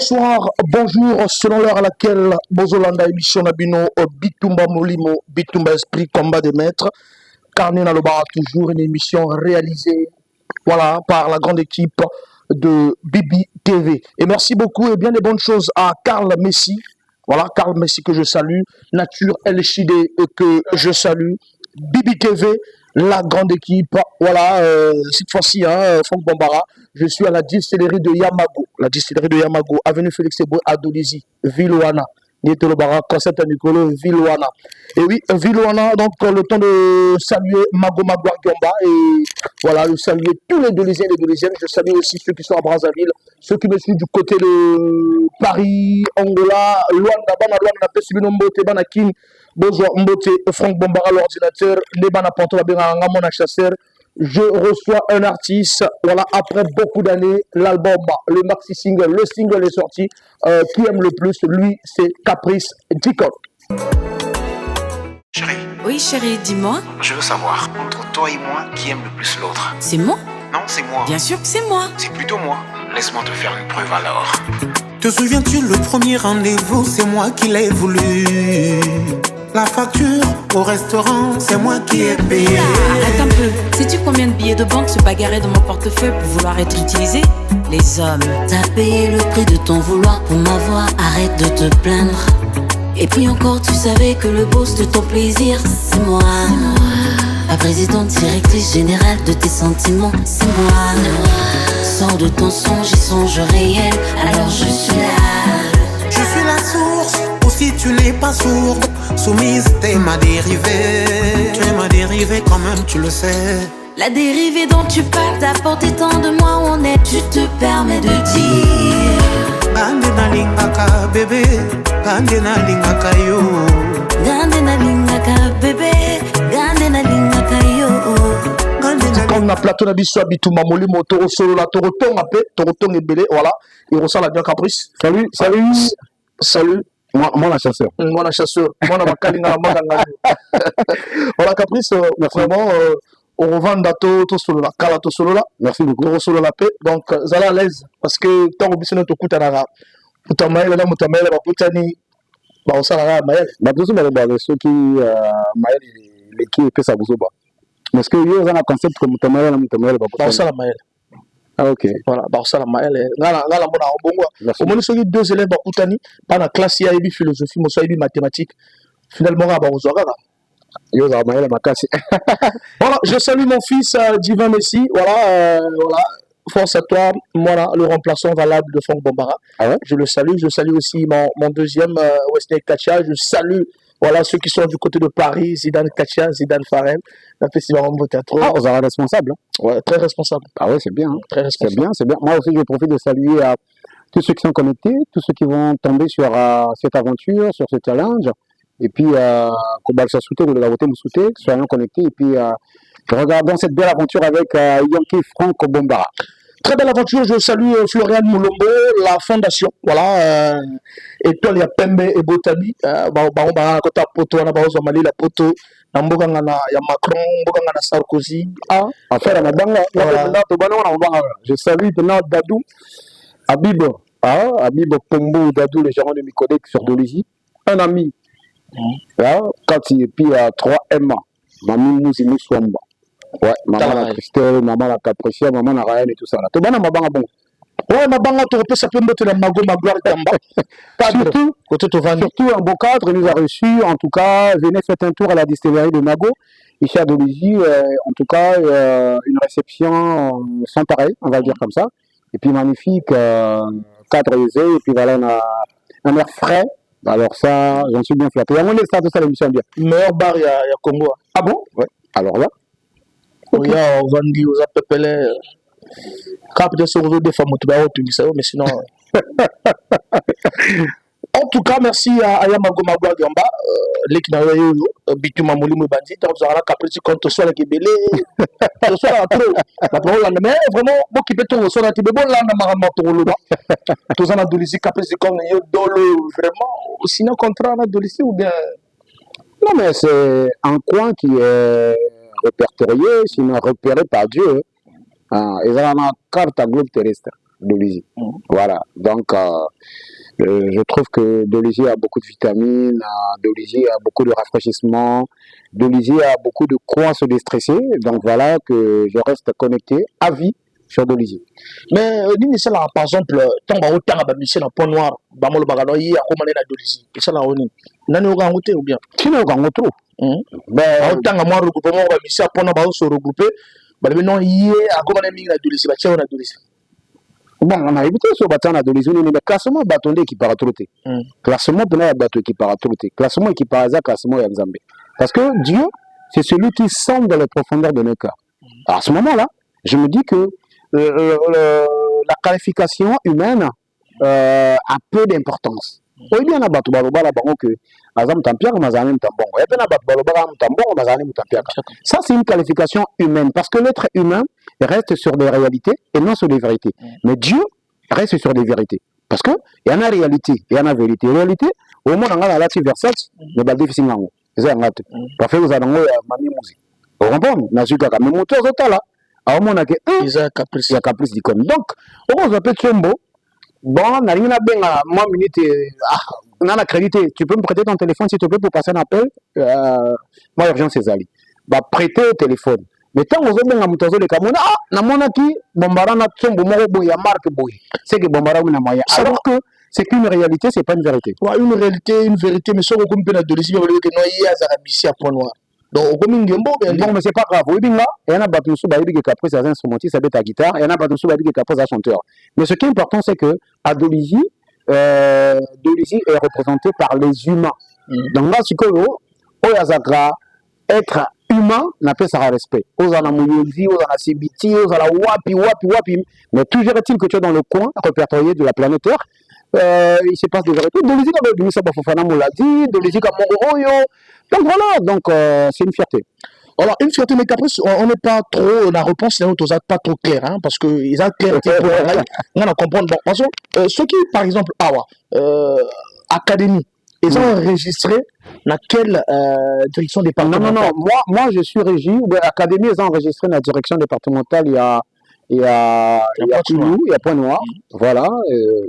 Bonsoir, bonjour, selon l'heure à laquelle Bozolanda émission Nabino, Bitumba Molimo, Bitumba Esprit, combat des maîtres. Carnet Naloba, toujours une émission réalisée voilà, par la grande équipe de Bibi TV. Et merci beaucoup et bien des bonnes choses à Karl Messi. Voilà, Karl Messi que je salue, Nature LHD que je salue, Bibi TV, la grande équipe. Voilà, cette fois-ci, Franck Bambara, je suis à la distillerie de Yamago. La distillerie de Yamago, avenue Félix Eboué à Dolizy, Ville-Ouana. Nietolobara, Concept Nicolo, Ville-Ouana. Et oui, Ville-Ouana, donc le temps de saluer Mago Magua Giomba et voilà, de saluer tous les Doliziens et les Doliziennes. Je salue aussi ceux qui sont à Brazzaville, ceux qui me suivent du côté de Paris, Angola, Luanda, Bana, Luanda, Pesibino Mbote, Banakin, Bozo Mbote, Franck Bombara, l'ordinateur, Nebana Panto, Mona Chasseur. Je reçois un artiste, voilà, après beaucoup d'années, l'album, le maxi single, le single est sorti, qui aime le plus, lui, c'est Caprice Dicon. Chérie. Oui, chérie, dis-moi. Je veux savoir, entre toi et moi, qui aime le plus l'autre? C'est moi? Non, c'est moi. Bien sûr que c'est moi. C'est plutôt moi. Laisse-moi te faire une preuve alors. Te souviens-tu le premier rendez-vous, c'est moi qui l'ai voulu. La facture au restaurant, c'est moi qui ai payé. Arrête un peu. Sais-tu combien de billets de banque se bagarraient dans mon portefeuille pour vouloir être utilisés? Les hommes. T'as payé le prix de ton vouloir pour m'avoir, arrête de te plaindre. Et puis encore, tu savais que le boss de ton plaisir, c'est moi. La présidente directrice générale de tes sentiments, c'est moi. Sors de ton songe et songe réel, alors je suis là. Je suis la source, aussi tu n'es pas sourde. Soumise, t'es ma dérivée. Tu es ma dérivée quand même, tu le sais. La dérivée dont tu parles, t'as porté tant de moi, on est. Tu te permets de dire Gandena lingaka bébé, Gandena lingaka yo. Gandena lingaka bébé, Gandena lingaka yo. Comme na plateau na biso Bitumba Molimo, Toro Solo la Toro Tonga pe, Toro Tonga Ebele, voilà, il ressent la bien Caprice. Salut. Moi la chasseur. Moi la chasseur. Moi la Kalinga la Maganga. Voilà Caprice, vraiment, on revend dato to solo la, kala to solo la. Merci beaucoup. Toro Solo la paix. Donc, zala à l'aise, parce que tant que bisous notre coup t'anara. Mutamaïla na mutamaïla ba putani. Ba osala maïla. Ba tous les ceux qui maïla les qui fait ça vous ba. Parce que yo za concept comme mutamaïla ba putani. Ba osala maïla. Ah ok. Voilà, bah ça la maïla. Ngala mona obongo. Au moins ceux qui deux élèves ba putani, pas la classe ya ebi philosophie, mo so ebi mathématiques. Finalement ba ozora. Yo za maïla makasi. Voilà, je salue mon fils Divin Messi. Voilà, voilà. Force à toi, voilà, le remplaçant valable de Franck Bambara. Ah ouais? Je le salue. Je salue aussi mon deuxième, Wesley Kacha. Je salue voilà, ceux qui sont du côté de Paris, Zidane Kacha, Zidane Farel, la festival Rambo Théâtre. Ah, vous êtes responsable. Hein? Ouais, très responsable. Ah ouais, c'est bien. Hein? Très responsable. C'est bien, c'est bien. Moi aussi, je profite de saluer à tous ceux qui sont connectés, tous ceux qui vont tomber sur cette aventure, sur ce challenge. Et puis, Kobal Sassouté, de la Voté Moussouté, soyons connectés. Et puis, regardons cette belle aventure avec Yankee Franck Bambara. Très belle aventure, je salue Florian Moulombo, la fondation, voilà, étoile ya Pembe et Botani, baron kota poto na bazo mali la poto, na mboka ngana ya Macron, mboka ngana Sarkozy, affaire na banga, to bana na banga. Je salue maintenant Dadou, Habib Pombo Dadou, le gérant de Micodec sur Dolizy, un ami, Kati et puis 3M, Mami Mouzi Moussouamba. Ouais, maman la Christelle, maman la Capricia, maman la Ryan et tout ça. Tu bana mabanga bon. Ouais, mabanga tu repères ça peut mettre la Mago Magloire Tamba. Surtout un beau cadre, il nous a reçus. En tout cas, venez faire un tour à la distillerie de Mago, ici à Dolizy. En tout cas, une réception sans pareil, on va le dire comme ça. Et puis magnifique, cadre aisé, et puis voilà, un air frais. Alors ça, j'en suis bien flatté. Il y a moins de ça, tout ça, l'émission bien. Meilleur bar, il y a Congo. Ah bon? Ouais. Alors là. Okay. On va dire aux appelés cap de ce réseau des femmes mais sinon en tout cas merci à Yamago Magua Gamba l'équipe na Bitumba Molimo Bandi on aura la caprice quand soit la kebele soit la trop la parole là mais vraiment bon qui peut tout soit la tibe bon là na marama to lo tout ça na Dolizy caprice comme yo dolo vraiment sinon contrat na Dolizy ou bien non mais c'est un coin qui est répertorié, sinon repéré par Dieu. Ils ont une carte à globe terrestre. Dolisie. Voilà. Donc, je trouve que Dolisie a beaucoup de vitamines, Dolisie a beaucoup de rafraîchissement, Dolisie a beaucoup de quoi se déstresser. Donc, voilà que je reste connecté à vie sur Dolisie. Mais, c'est là, par exemple, tant que autant de mission en point noir, Bamolo Baganoï, à Romané la Dolisie. Et ça là, on est. Nani au Gangote ou bien? Qui n'est au Gangote? Ben, autant à moi, regroupement, on va mission à point noir, se regrouper. Ben, non, hier, à Romané la Dolisie, bah, tiens, on a Dolisie. Bon, on a évité ce bâton à Dolisie, mais classement, bâton qui part à trotter. Classement, pour un bâton qui part à trotter. Classement qui part à ça, classement, il y a Nzambé. Parce que Dieu, c'est celui qui sonde dans les profondeurs de nos cœurs. À ce moment-là, je me dis que la qualification humaine a peu d'importance. Oui, bien, la bateau baloba la bango que azam tampia comme azam tambongo. Et bien, la bateau baloba la tambongo azam tampia. Ça, c'est une qualification humaine parce que l'être humain reste sur des réalités et non sur des vérités. Mais Dieu reste sur des vérités. Parce que il y en a réalité, il y en a vérité. Réalité, au moins, on a la verset, le bal difficile en haut. C'est un acte. Parce que vous avez mami musique. Vous comprenez? Nazuka, mais mon tour de là. Alors, on a que il y a caprice d'icône. Donc, on va appeler Chombo. Bon, on a rien à bien à moi, minute. On a la crédité. Tu peux me prêter ton téléphone, s'il te plaît, pour passer un appel. Moi, urgence, c'est Zali. Bah, prêter au téléphone. Mais tant que vous avez un motozo de Kamona, na mona qui, bombara na Chombo, moro ya marque boy. C'est que bombara ou na moyen. Alors que c'est qu'une réalité, c'est pas une vérité. Ouais, une vérité, mais sur le compte de Dolisie, il y a un mission à point noir. Donc, bon, mais c'est pas grave. Il y en a battu sous Baïbi qui caprice à un instrumentiste, ça va être à guitare. Il y en a battu sous Baïbi qui caprice à chanteur. Mais ce qui est important, c'est que à Dolisie, Dolisie est représenté par les humains. Donc là, Sikolo, Oyazakra, être humain n'a pas sa respect. Ozana Mouyouzi, Ozana Sibiti, Ozana Wapi. Mais toujours est-il que tu es dans le coin répertorié de la planète Terre. Il se passe des vérités. Dolisie, comme Moussa Bafofana l'a dit, Dolisie, comme Moroyo. Donc voilà, donc c'est une fierté. Alors, une fierté, mais qu'après, on n'est pas trop, la réponse n'est pas trop claire, hein, parce qu'ils ont clair, on a comprendre. Bon, parce que ceux qui, par exemple, Académie, ils ont enregistré dans quelle direction départementale? Non, moi je suis régi, Académie, ils ont enregistré dans la direction départementale, il y a Koulou, il y a Point Noir, voilà,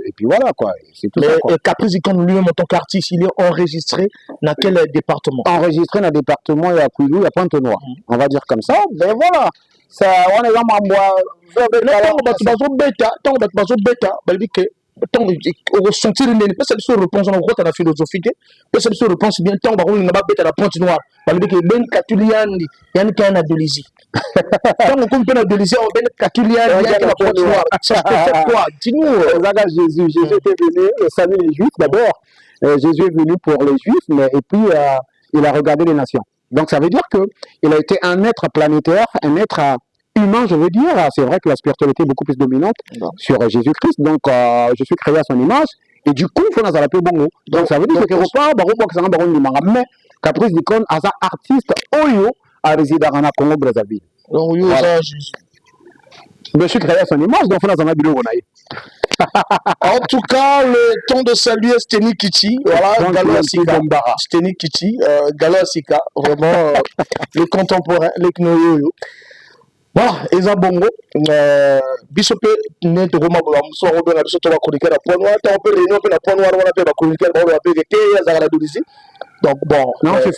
et puis voilà quoi, c'est tout ça. Mais Caprice Icône lui-même en tant qu'artiste, il est enregistré dans quel département? Enregistré dans le département, il y a Koulou, il y a Point Noir, on va dire comme ça, ben voilà. Ça, on est là, tant ressentir une réponse dans la philosophie, peut-être réponse bien tant on n'a pas bête à la pointe noire, parce que ben Catuliani, il y a un Dolisie. Tant on peut la Dolisie, on ben Catuliani, il y a la pointe noire. C'est quoi? Dis-nous. Jésus était venu saluer les Juifs d'abord. Jésus est venu pour les Juifs, mais et puis il a regardé les nations. Donc ça veut dire qu'il a été un être planétaire, un être humain, je veux dire. C'est vrai que la spiritualité est beaucoup plus dominante sur Jésus-Christ. Donc, je suis créé à son image. Et du coup, il faut nous appeler Bongo. Donc, ça veut dire que mais Caprice d'Icône, as un artiste Oyo à résider à Congo Brazzaville. Voilà. Je suis créé à son image, donc il faut nous appeler. En tout cas, le temps de saluer Steny Kitty, voilà, Galo Asika, Steny Kitty, Galo Asika, vraiment le contemporain, le Knoyoyo. Voilà, Eza Bongo, Bishop Net Roma Bolamso, Robert Abisso, tu vas chroniquer la pointe noire, tu as appelé réunion, la pointe noire, on a fait la chroniquer, on a fait des Dolisie. Donc bon. Non, on fait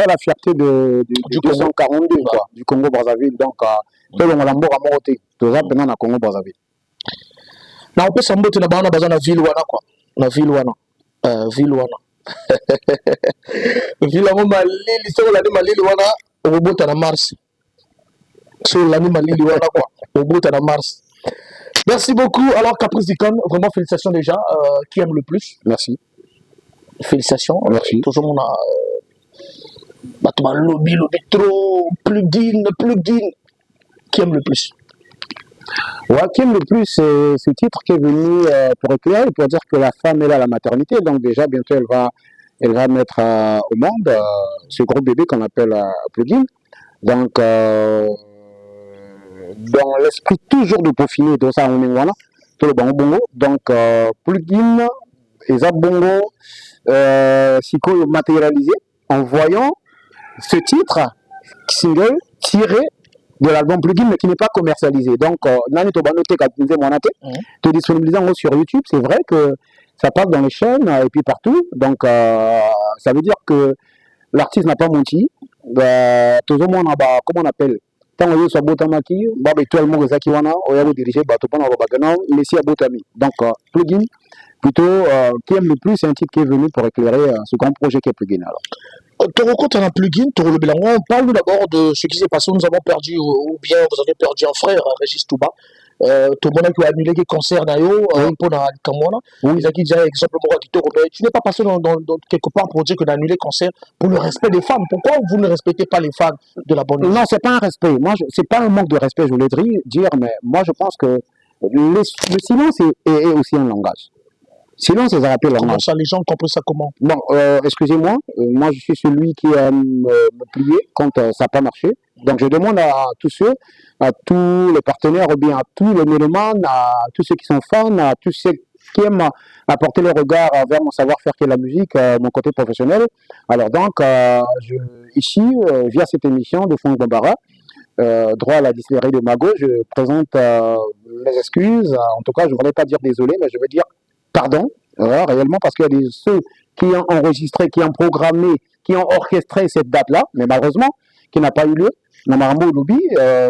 la fierté du 242, quoi, du Congo Brazzaville. Donc, tout le monde a monté, tout ça, pendant la Congo Brazzaville. Non, on peut s'en mettre dans la ville wana quoi. La ville wana. Ville wana. Ville wana, l'histoire de l'année wana, au bout de la Mars. Sur l'animal wana quoi. Au bout de la Mars. Merci beaucoup. Alors, Caprice d'Icône, vraiment félicitations déjà. Qui aime le plus? Merci. Félicitations. Merci. Toujours on a lobby trop, plugin. Qui aime le plus? Ouais, qui aime le plus, c'est ce titre qui est venu pour éclairer, pour dire que la femme est là à la maternité. Donc déjà, bientôt, elle va mettre au monde ce gros bébé qu'on appelle plugin. Donc, dans l'esprit toujours de peaufiner, tout ça, on est voilà, tout le bongo. Donc, plugin, et ça, bongo, Siko matérialisé en voyant ce titre, single, tiré de l'album Plugin, mais qui n'est pas commercialisé. Donc, Nani Tobanote, quand tu mon athée, te disponibilisant sur YouTube, c'est vrai que ça passe dans les chaînes et puis partout. Donc, ça veut dire que l'artiste n'a pas menti. Tout le monde, comment on appelle? Tant que soit Botamaki, Baba et tout le monde qui wana, on va diriger Batopana Robagana, Messi à Botami. Donc, Plugin, plutôt, qui aime le plus, c'est un type qui est venu pour éclairer ce grand projet qui est Plugin. Alors. Toroko, tu as un plugin, Toro Belango. On parle d'abord de ce qui s'est passé. Nous avons perdu, ou bien vous avez perdu un frère, Régis Touba. Tout le monde qui a annulé les concerts d'ailleurs, pour la Kamwana. Ils ont dit, exemple, tu n'es pas passé dans quelque part pour dire que d'annuler les concerts pour le respect des femmes. Pourquoi vous ne respectez pas les fans de la bonne musique? Non, c'est pas un respect. Moi, c'est pas un manque de respect, je voulais dire, mais moi, je pense que le silence est aussi un langage. Sinon, c'est rappelé le Comment ça, les gens comprennent ça comment? Bon, excusez-moi, moi je suis celui qui aime me plier quand ça n'a pas marché. Donc je demande à tous ceux, à tous les partenaires, ou bien à tous les mélomanes, à tous ceux qui sont fans, à tous ceux qui aiment apporter le regard vers mon savoir-faire qui est la musique, mon côté professionnel. Alors donc, ici, via cette émission de Fonds Bambara, droit à la distillerie de Mago, je présente mes excuses. En tout cas, je ne voudrais pas dire désolé, mais je veux dire pardon, réellement, parce qu'il y a ceux qui ont enregistré, qui ont programmé, qui ont orchestré cette date-là, mais malheureusement, qui n'a pas eu lieu. Namaramo Loubi,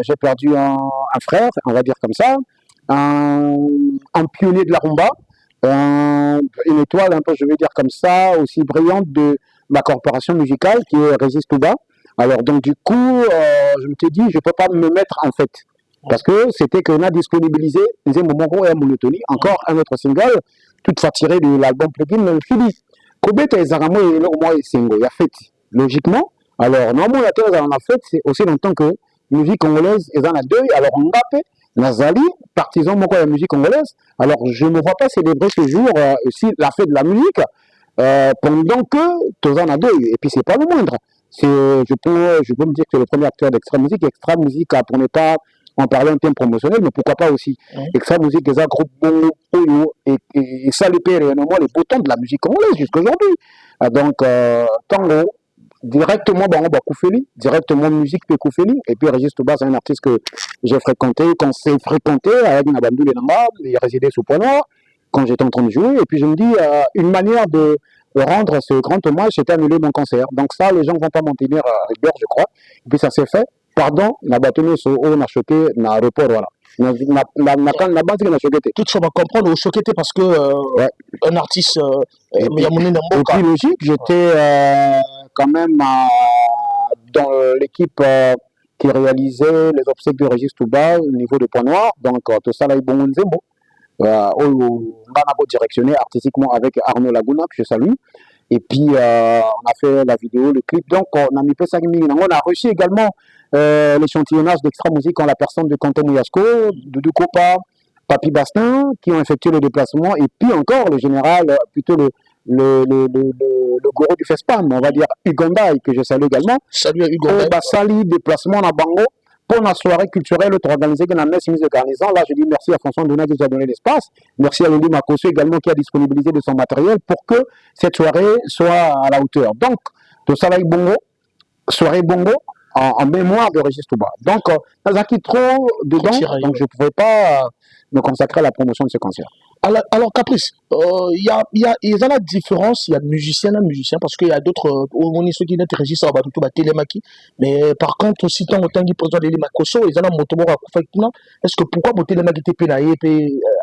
j'ai perdu un frère, on va dire comme ça, un pionnier de la rumba, une étoile un peu, je vais dire comme ça, aussi brillante de ma corporation musicale, qui est Régis Touba. Alors, donc, du coup, je me suis dit, je ne peux pas me mettre en fait. Parce que c'était qu'on a disponibilisé Nzembo et Mounotoni, encore un autre single, toutefois tiré de l'album Plugin, mais je me suis dit, Kobeta et Zaramo et Lormo et Sengo, il y a fait, logiquement. Alors, normalement, la thèse en a fait, c'est aussi longtemps que musique congolaise est en a deux. Alors, Mbappé, Nazali, partisan de la musique congolaise. Alors, je ne vois pas célébrer ce jour aussi la fête de la musique pendant que tous en a deux. Et puis, c'est pas le moindre. Je peux me dire que c'est le premier acteur d'Extra Musique. Extra Musique, pour ne pas en parler en termes promotionnels, mais pourquoi pas aussi. Extra Musique, des groupes Bongo, et ça le paie réellement les boutons de la musique congolaise jusqu'à aujourd'hui. Donc, Tango, directement Bango Koufeli, directement musique Koufeli, et puis Régis Touba, c'est un artiste que j'ai fréquenté, qu'on s'est fréquenté avec Nabandou Lenamba, il résidait sous Point Noir, quand j'étais en train de jouer, et puis je me dis, une manière de rendre ce grand hommage, c'était annuler mon concert. Donc ça, les gens ne vont pas m'en tenir à rigueur, je crois. Et puis ça s'est fait. Pardon, na batenu so o na choqué na aéroport voilà. Na base na choqué. Tout ça va comprendre au choqué parce que un artiste et puis logique, j'étais quand même dans l'équipe qui réalisait les obsèques de Régis Touba au niveau de Point Noir. Donc tout ça là est bon Nzembo. On a directionné artistiquement avec Arnaud Laguna que je salue. Et puis, on a fait la vidéo, le clip. Donc, on a mis peu 5 000. On a reçu également l'échantillonnage d'Extra Musique en la personne de Quentin Mouyasco, Doudou Kopa, Papi Bastin, qui ont effectué le déplacement. Et puis encore, le général, plutôt le gourou du FESPAM, on va dire Uganda, que je salue également. Salut Uganda. Sali, déplacement à Bango. Pour la soirée culturelle organisée dans la messe mise de garnison, là je dis merci à François Donat qui nous a donné l'espace. Merci à Lili Makosso également qui a disponibilisé de son matériel pour que cette soirée soit à la hauteur. Donc, de Salaï Bongo, soirée Bongo en mémoire de Régis Touba. Donc, dans un qui trop dedans, donc je ne pouvais pas me consacrer à la promotion de ce concert. Alors Caprice, il y a la différence, il y a musicien et musicien, parce qu'il y a d'autres, on est ceux qui n'intéressent pas à Télémaki, mais par contre, aussi tant que président de Makosso, ils ont un motomo à Koufakina, est-ce que pourquoi Télémaki était pénaillé,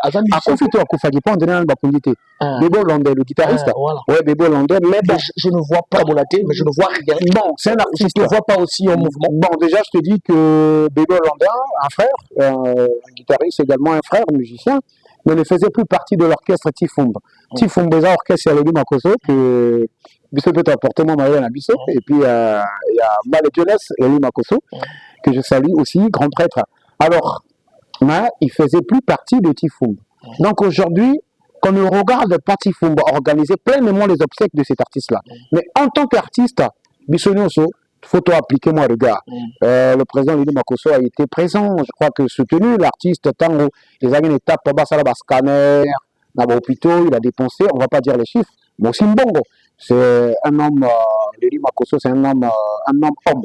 à Koufakina, à Koufakina, on dirait un Bakundité. Bebo Landais, le guitariste. Ouais, Bebo Landais, mais bon. Je ne vois pas Bolaté, mais je ne vois rien. Bon, c'est un artiste. Je ne vois pas aussi en mouvement. Bon, déjà, je te dis que Bebo Landais, un frère, un guitariste, également un frère, un musicien, mais ne faisait plus partie de l'orchestre Tifumba. Tifumba, c'est l'orchestre Yaleli Makosso, que Bissot peut apporter mon mari à Bissot. Et puis, il y a Malé Jeunesse, Yaleli Makosso, que je salue aussi, grand prêtre. Alors, mais il faisait plus partie de Tifumba. Donc aujourd'hui, quand on regarde pas Tifumba organiser pleinement les obsèques de cet artiste-là. Mais en tant qu'artiste, Bissot Nyoso, photo appliquée, moi, le gars. Le président Lili Makosso a été présent, je crois que soutenu l'artiste, tant que les années étapes, Basala scanner, hôpital, il a dépensé, on ne va pas dire les chiffres, mais aussi Mbongo. C'est un homme, Lili Makosso, c'est un homme homme.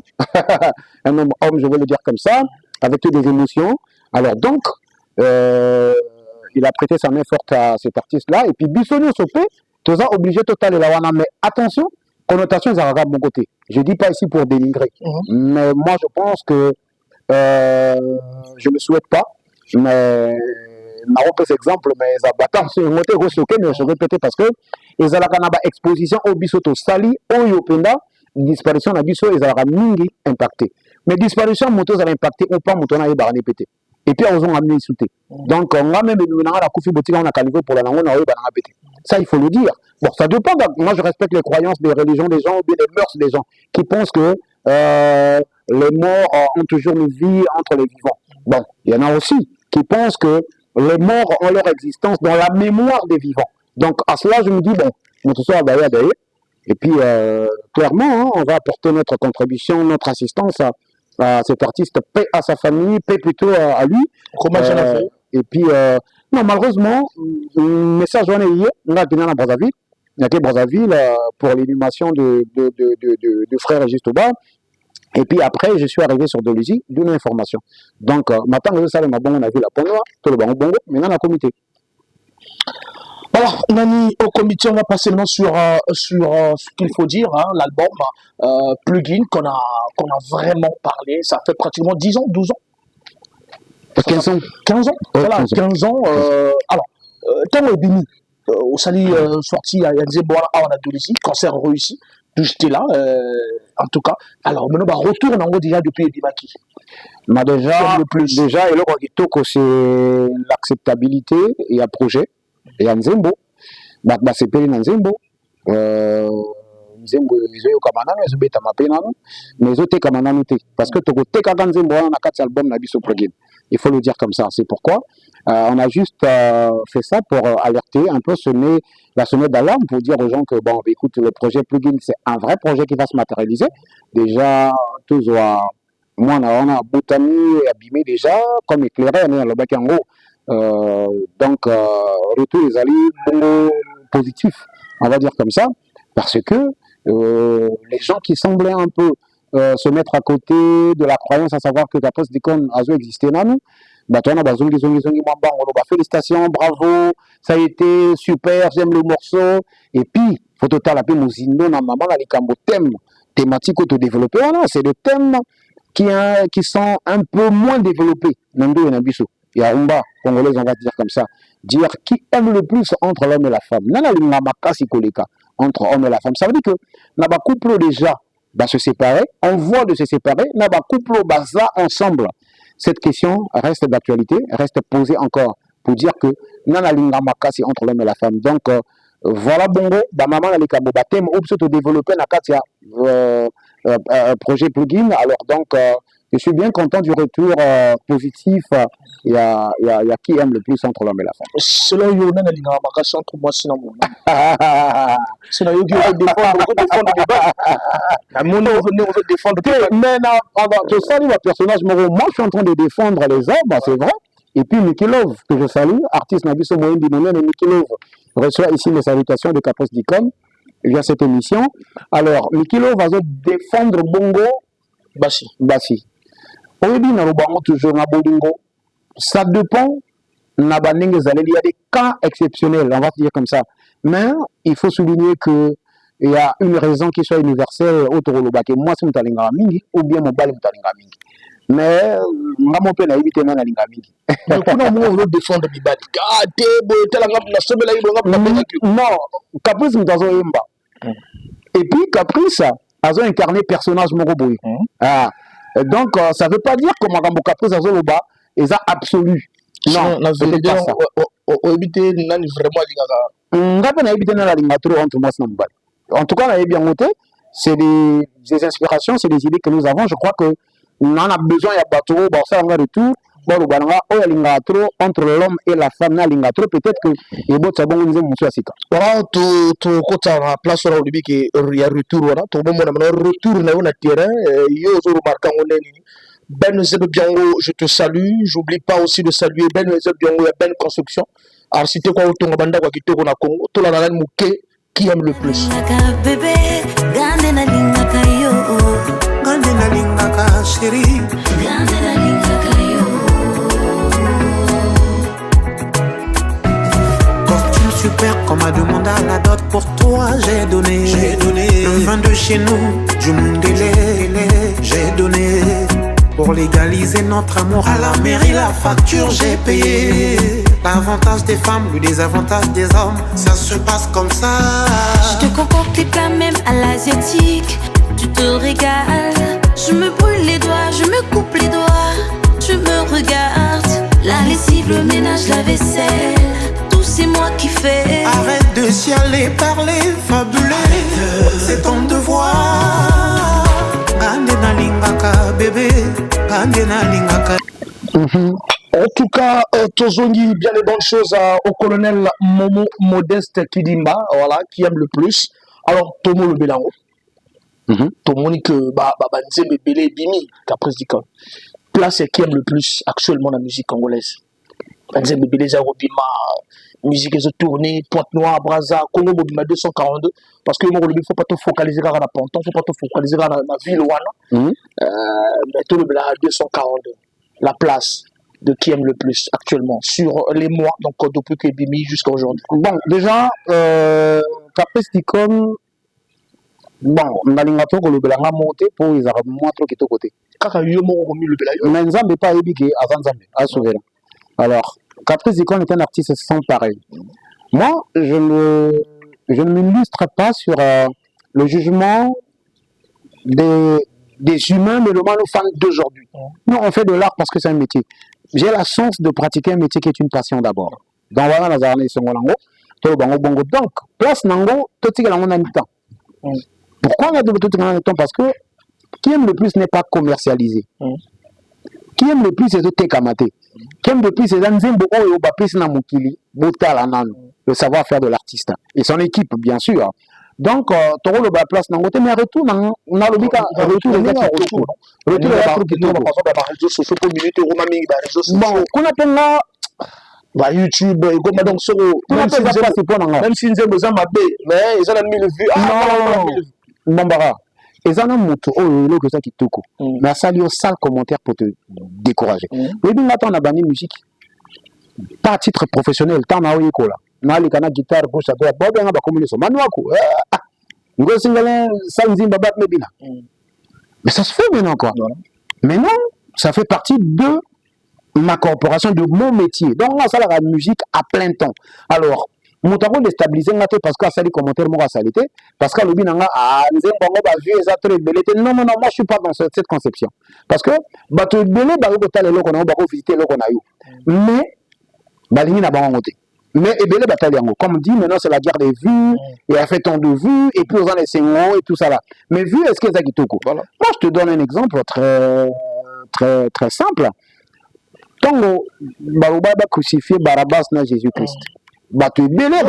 Un homme homme, je vais le dire comme ça. avec toutes des émotions. Alors donc, il a prêté sa main forte à cet artiste-là. Et puis, Bissonio Sopé, tu es obligé total et la wana. Mais attention, connotation, ça regarde mon côté. Je ne dis pas ici pour dénigrer. Mais moi, je pense que je ne le souhaite pas. Mais na repose exemple, mais ça battant sur le côté restocké, mais je répète parce que ils ont la exposition au bisoto sali, au yopenda, disparition na biso, ils ont mingi impacté. Mais disparition, moto, ça a impacté ou pas, moto, na yébarani pété. Et puis, ils ont amené sauté. Donc, on a même la Koufi Boutique, on a calibré pour la langue, on a yébarani pété. Ça, il faut le dire. Bon, ça dépend. Moi, je respecte les croyances des religions des gens ou bien les mœurs des gens qui pensent que les morts ont toujours une vie entre les vivants. Bon, il y en a aussi qui pensent que les morts ont leur existence dans la mémoire des vivants. Donc, à cela, je me dis, bon, notre soir, d'ailleurs. Et puis, clairement, hein, on va apporter notre contribution, notre assistance à cet artiste, paix à sa famille, paix plutôt à lui. Comment j'en ai fait? Et puis, non, malheureusement, le message on est hier, on a été à Brazzaville. On a été à Brazzaville pour l'inhumation de frère Régis Touba. Et puis après, je suis arrivé sur Dolisie, d'une information. Donc, maintenant, on a vu la Pondoa, tout le Bongo, maintenant, la comité. Alors, Nani, au comité, on va passer maintenant sur ce qu'il faut dire, hein, l'album Plugin qu'on a vraiment parlé. Ça fait pratiquement 10 ans, 12 ans. 15 ans. 15 ans, voilà, 15 ans. Alors, tant au Bini, au Sali sorti à Yanzeboa, à Dolisie, concert réussi. J'étais là, en tout cas. Alors, maintenant, retour en haut déjà depuis Ebimaki. Mais déjà, et le Rogitoko, c'est l'acceptabilité et un projet. Et en Zembo, c'est payé en Zembo. Zembo, ils ont kamana, ils ont bêta ma peine, mais ils ont été kamana noté. Parce que tu as été Zembo, on a 4 albums, on a biso plugin. Il faut le dire comme ça. C'est pourquoi on a juste fait ça pour alerter, un peu sonner la sonnette d'alarme pour dire aux gens que, bon, écoute, le projet plugin, c'est un vrai projet qui va se matérialiser. Déjà, tous, moi, on a Boutami abîmé déjà, comme éclairé, on est à l'Obakango. Donc, retour les alliés positifs, on va dire comme ça, parce que les gens qui semblaient un peu se mettre à côté de la croyance, à savoir que d'après ce décon a existé dans nous, félicitations, bravo, ça a été super, j'aime le morceau, et puis, faut tout taper Mouzindo, maman, les thèmes thématiques auto-développés, c'est des thèmes qui sont un peu moins développés, Nando et Nabiso. Et à Rumba, congolaise, on va dire comme ça, dire qui aime le plus entre l'homme et la femme. Entre homme et la femme. Ça veut dire que n'a couple déjà va se séparer, on voit de se séparer, n'a couple baza ensemble. Cette question reste d'actualité, reste posée encore pour dire que nana linga makasi entre l'homme et la femme. Donc voilà bongo, maman la likabo batem ou se développer na katia projet plugin. Alors donc je suis bien content du retour positif. Il y a qui aime le plus entre l'homme et la femme. Selon yo, nana linga makasi entre moi sinon mon. Sinon yo qui défendre le débat. La monde veut défendre. Mais je salue le personnage. Moi, je suis en train de défendre les hommes, c'est vrai. Et puis Mikilov, que je salue, artiste Nabiso Moïne Binomen et Mikilov reçoit ici les salutations de Capos Dicom via cette émission. Alors, Mikilov va défendre Bongo Bassi. Oyebi na Robango toujours na Bolingo. Ça dépend. Il y a des cas exceptionnels, on va dire comme ça. Mais il faut souligner que il y a une raison qui soit universelle autour de l'Obake. Moi, c'est Mutalinga Mingi, ou bien mon bal Mutalinga Mingi. Mais, mon père n'a évité Nana Linga Mingi. Mais comment on veut défendre Bibadi? Non, Caprice Mutazo Yemba. Et puis, Caprice a incarné personnage Moroboy. Donc, ça ne veut pas dire que Magambo Caprice a Zoloba est absolu. Non, c'est pas ça. On évite Nani vraiment Linga. On a évité Nana Linga trop entre moi et Nambal. En tout cas, on avait bien noté, c'est des inspirations, c'est des idées que nous avons. Je crois que on en a besoin, il y a bateau, bon, ça on a retour, entre l'homme et la femme, peut-être que les bots, c'est bon, nous avons à Sika. Voilà, tout côté à la place sur le il y a retour, voilà, tout le monde a retour dans le terrain, il y a aussi remarquant, Ben Zebbiango, je te salue, j'oublie pas aussi de saluer Ben Zebbiango, il y a Ben Construction, alors si tu es quoi, au Banda, qui te connaît Congo, tout le monde mouké. Qui aime le plus? Bébé, gande na lingaka yo, gande na lingaka chérie, gande na lingaka chez nous, du Mundele, j'ai donné. Pour légaliser notre amour à la mairie, la facture j'ai payé. L'avantage des femmes, le désavantage des hommes, ça se passe comme ça. Je te concocte tes plats même à l'asiatique. Tu te régales. Je me brûle les doigts, je me coupe les doigts. Tu me regardes. La lessive, le ménage, la vaisselle, tout c'est moi qui fais. Arrête de chialer, parler, fabuler. C'est ton devoir. Gandena lingaka, bébé. Gandena lingaka. En tout cas, Tozongi, bien les bonnes choses au colonel Momo Modeste Kidimba, voilà, qui aime le plus. Alors, Tomo le Bélango. Tomo ni que Nzembe Bélé Bimi, Caprice Dikon. Place qui aime le plus actuellement la musique congolaise. Nzembe Bélé Zarobima, musique est tournée, Pointe-Noire, Brazza, Congo Mobima 242. Parce que il ne faut pas te focaliser sur la Ponton, il ne faut pas te focaliser sur la ville Wana. Mais tout le Béla 242. La place de qui aime le plus actuellement sur les mois, donc depuis que Bimi jusqu'à aujourd'hui. Bon, déjà, Caprice Dikon, bon, on a l'ingato que le Belanga monte pour les Arabes, moi trop qui est au côté. Kaka yomo remis le Béla. Mais Nzambe pas ébiqué à Zanzambe, à Souverain. Alors, Caprice Dikon est un artiste sans pareil. Moi, je ne m'illustre pas sur le jugement des humains, mais le fans d'aujourd'hui. Nous, on fait de l'art parce que c'est un métier. J'ai la chance de pratiquer un métier qui est une passion d'abord. Dans voilà, Nazarane et Songolango, Bongo. Donc, place Nango, tout ce qu'on a un temps. Pourquoi on a tout ce qu'on a un temps? Parce que qui aime le plus n'est pas commercialisé. Qui aime le plus, c'est le Tekamate. Qui aime le plus, c'est Nzembo Oyo Bapis Namukili, Botala le savoir-faire de l'artiste. Et son équipe, bien sûr. Donc, tu as le place Nangote, mais retour, on a le bic à retour, retour, bon, qu'on appelle là, YouTube, donc sur même si nous avons mais ils ont mis le vues. Non, Bambara. Ils ont mis le que ça qui toko. Mais ça, il y a un commentaire pour te décourager. Mais bien, là, on a banni musique. Pas à titre professionnel, tant à Oyeko là. Na les canards guitare gauche à droite, bon bien bah comme ils sont manuako. Ngo singalin sanzim babat mebina. Mais ça se fait maintenant quoi. Maintenant, ça fait partie de ma corporation, de mon métier. Donc on a la musique à plein temps. Alors, mon tarot déstabiliser ngate parce que ça les commentaires moi ça l'était parce que le binanga nzembo ba vu ça très belete. Non, moi je suis pas dans cette conception. Parce que ba to belé ba ko tala loko na ba ko visiter loko na yo. Mais ba lingi na ba ngote. Mais Ebele Bataliango, comme on dit, maintenant c'est la guerre des vues, et a fait tant de vues, et puis on a les singles et tout ça là. Mais vues, est-ce que c'est qui toko? Moi je te donne un exemple très simple. Tango, Baruba va crucifier Barabbas na Jésus-Christ. Batu Ebele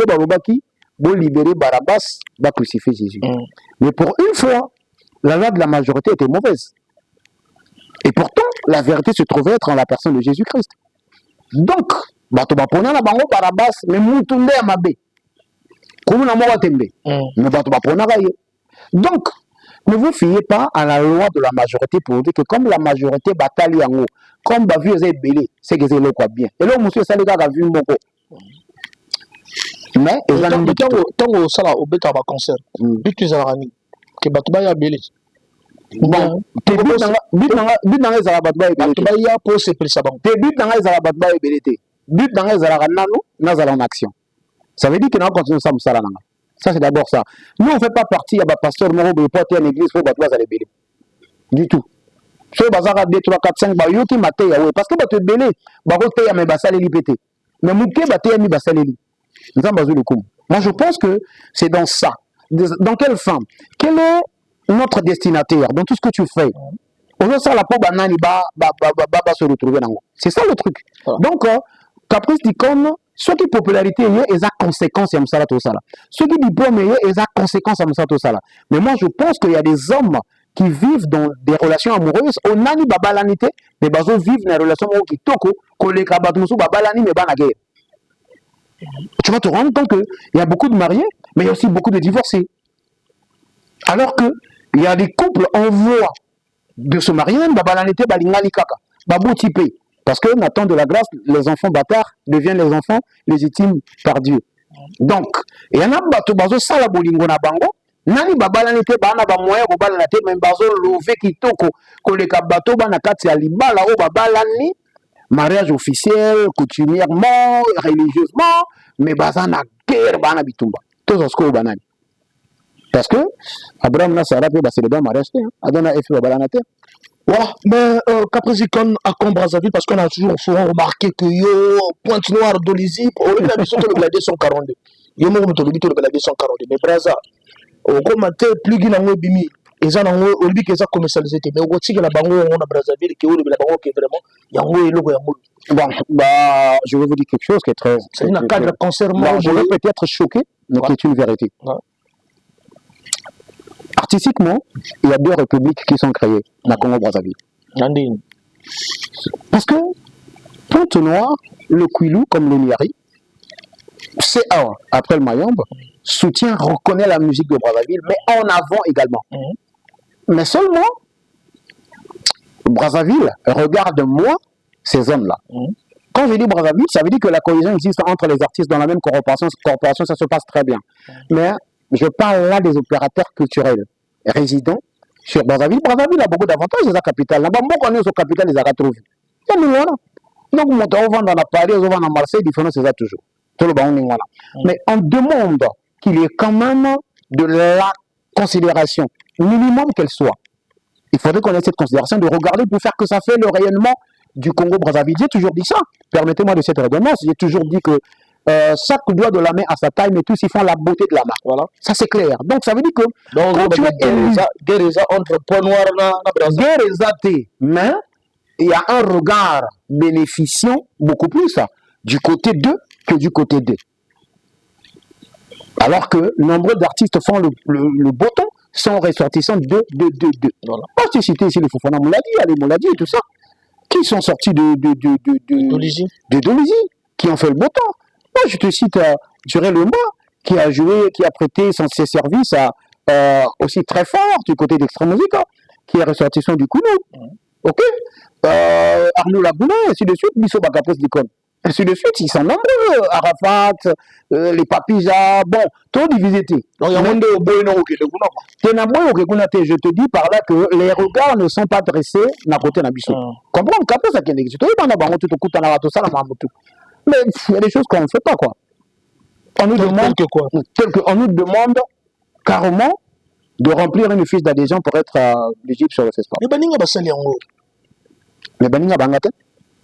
Baruba qui va libérer Barabbas, va crucifier Jésus. Mais pour une fois, la loi de la majorité était mauvaise. Et pourtant, la vérité se trouvait être en la personne de Jésus-Christ. Donc, bato bapona na bango Barabbas mais mutu nde ya mabe comme na moko tembe mais bato bapona ka ye. Donc ne vous fiez pas à la loi de la majorité pour dire que comme la majorité batali yango comme ba vu eza belé c'est que c'est le quoi bien et là monsieur ça les gars vu moko mais tango sala obeta ba concert bitu za rani ke bato ba ya belé bon te but nanga ezala bato ba ebele bato ba ya po se pelisa bango te but nanga ezala bato ba ebele te but dans les en action. Ça veut dire que nous continuons ça. Ça c'est d'abord ça. Nous on ne fait pas partie de pasteur moro de porter une église pour battre les belés. Du tout. Ce bazar 2 3 4 5 ba yo qui maté parce que battre belé ba ko te ya me basale li pété. Mais muké ba te mi basale li. Nous avons besoin de coup. Moi je pense que c'est dans ça. Dans quelle forme? Quel est notre destinataire dans tout ce que tu fais? On ça la peau banani ba se retrouver dans. C'est ça le truc. Donc Caprice Dikon, ce qui popularité est et conséquence à Moussala tout ça. Ce qui diplôme est et conséquence à Moussala tout ça. Mais moi je pense qu'il y a des hommes qui vivent dans des relations amoureuses. On a ni babalanité, mais bazo vivent dans des relations qui toko, collé kabatumusu babalani mais banagé. Tu vas te rendre compte qu'il y a beaucoup de mariés, mais il y a aussi beaucoup de divorcés. Alors que il y a des couples en voie de se marier, babalanité balingali kaka, babou typé. Parce que Nathan de la grâce, les enfants bâtards deviennent les enfants légitimes par Dieu. Donc, il y en a bato bazo sala bolingo na bango, nani babalani te bana ba moyen kobalana te mais bazo lever kitoko koleka bato bana kati ya libala o babalani mariage officiel coutumièrement religieusement mais baza na guerre bana bitumba tous ce ko banani parce que Abraham na Sarah pe ba célébrer mariage te adona efi babalana te. Voilà, mais Caprizicon à Brazzaville, parce qu'on a toujours remarqué que yo, Pointe Noire d'Olizy, on a vu le Bladé 142. Yo, moi, on a vu le Bladé 142. Mais Brazza, on commenté plus qu'il y a un bimi. Et ça, on a vu que ça commercialisé. Mais on sait que la banque, on a Brazzaville, que la banque, qui est vraiment, il y a un logo, Bon, bah, je vais vous dire quelque chose qui est très. C'est une cadre concernant. Je vais peut-être choquer, mais qui est une vérité. Ouais. Artistiquement, il y a 2 républiques qui sont créées dans le Congo-Brazzaville. Parce que Pointe Noire, le Kwilu comme le Niari, c'est après le Mayombe, soutient, reconnaît la musique de Brazzaville, mais en avant également. Mais seulement, Brazzaville regarde moins ces hommes-là. Quand je dis Brazzaville, ça veut dire que la cohésion existe entre les artistes dans la même corporation, ça se passe très bien. Mais je parle là des opérateurs culturels résidents sur Brazzaville. Brazzaville a beaucoup d'avantages, c'est la capitale. Là-bas, moi, on est sur capitale, ils ont retrouvé. C'est nous, là. Donc, on va dans la Paris, on va dans Marseille, différence, c'est ça toujours. Tout le monde est là. Mais on demande qu'il y ait quand même de la considération, minimum qu'elle soit. Il faudrait qu'on ait cette considération de regarder pour faire que ça fait le rayonnement du Congo-Brazzaville. J'ai toujours dit ça. Permettez-moi de cette redondance. J'ai toujours dit que chaque doigt de la main à sa taille, mais tous ils font la beauté de la marque. Voilà. Ça c'est clair. Donc ça veut dire que donc, quand tu es élu, guerre entre Point Noir et Brazzaville, mais il y a un regard bénéficiant beaucoup plus du côté d'eux que du côté d'eux. Alors que nombreux d'artistes font le beau temps, sont ressortissants de. Voilà. Moi je t'ai cité ici les Fofana Mouladi, Ali Mouladi et tout ça, qui sont sortis d'Olizy, qui ont fait le beau temps. Moi, je te cite Jurel Lomba, qui a joué, qui a prêté ses services aussi très fort du côté d'Extrême Musique, qui est ressortissant du Kounou. Ok, Arnaud Lagounet, ainsi de suite, Bisso Bakapos Dikon. Ainsi de suite, ils sont nombreux. Arafat, les Papija, bon, tout divisé. Donc, il y a un de je te dis par là que les regards ne sont pas dressés d'un côté d'un bisso. Comprends, qu'après ça qui existe. Mais il y a des choses qu'on ne fait pas, quoi. On nous demande on nous demande carrément de remplir une fiche d'adhésion pour être éligible sur le FESPA. Mais Baninga Bangate,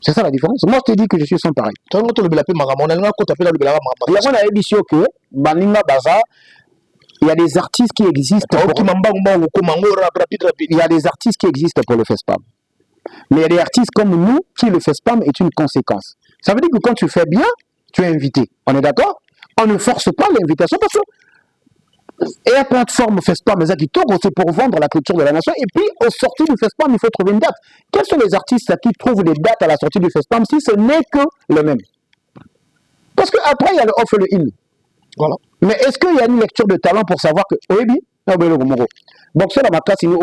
c'est ça la différence. Moi, je te dis que je suis sans pareil. Il y a une émission que Baninga Baza, il y a des artistes qui existent. Il y a des artistes qui existent pour le FESPAM. Mais il y a des artistes comme nous qui le FESPAM est une conséquence. Ça veut dire que quand tu fais bien, tu es invité. On est d'accord? On ne force pas l'invitation parce que et la plateforme FESPAM, c'est pour vendre la culture de la nation. Et puis, au sortie du FESPAM, il faut trouver une date. Quels sont les artistes qui trouvent les dates à la sortie du FESPAM si ce n'est que le même? Parce qu'après, il y a le off et le in. Voilà. Mais est-ce qu'il y a une lecture de talent pour savoir que oui, donc c'est la classe, il y a un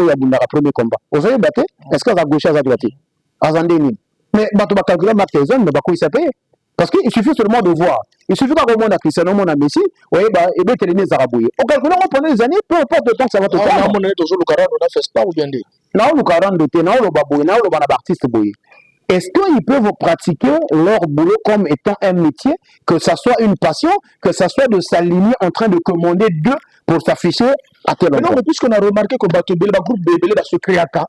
premier combat. Vous avez battu? Est-ce que la gauche a battu? Mais tu vas calculer ma thèse, mais il s'appelle. Parce qu'il suffit seulement de voir. Il suffit qu'un moment à Cristiano, on a Messi, oui, et bien, il est zarabouillé. Au calcul, on pendant des années, peu importe le temps que ça va te faire. Non, le FESPA ou bien dit. Non, le Caran de Té, non, le Baboué, non, le artiste Boué. Est-ce qu'ils peuvent pratiquer leur boulot comme étant un métier, que ça soit une passion, que ça soit de s'aligner en train de commander deux pour s'afficher à tel endroit? Mais non, mais puisqu'on a remarqué que le groupe Bébélé va se créer à 3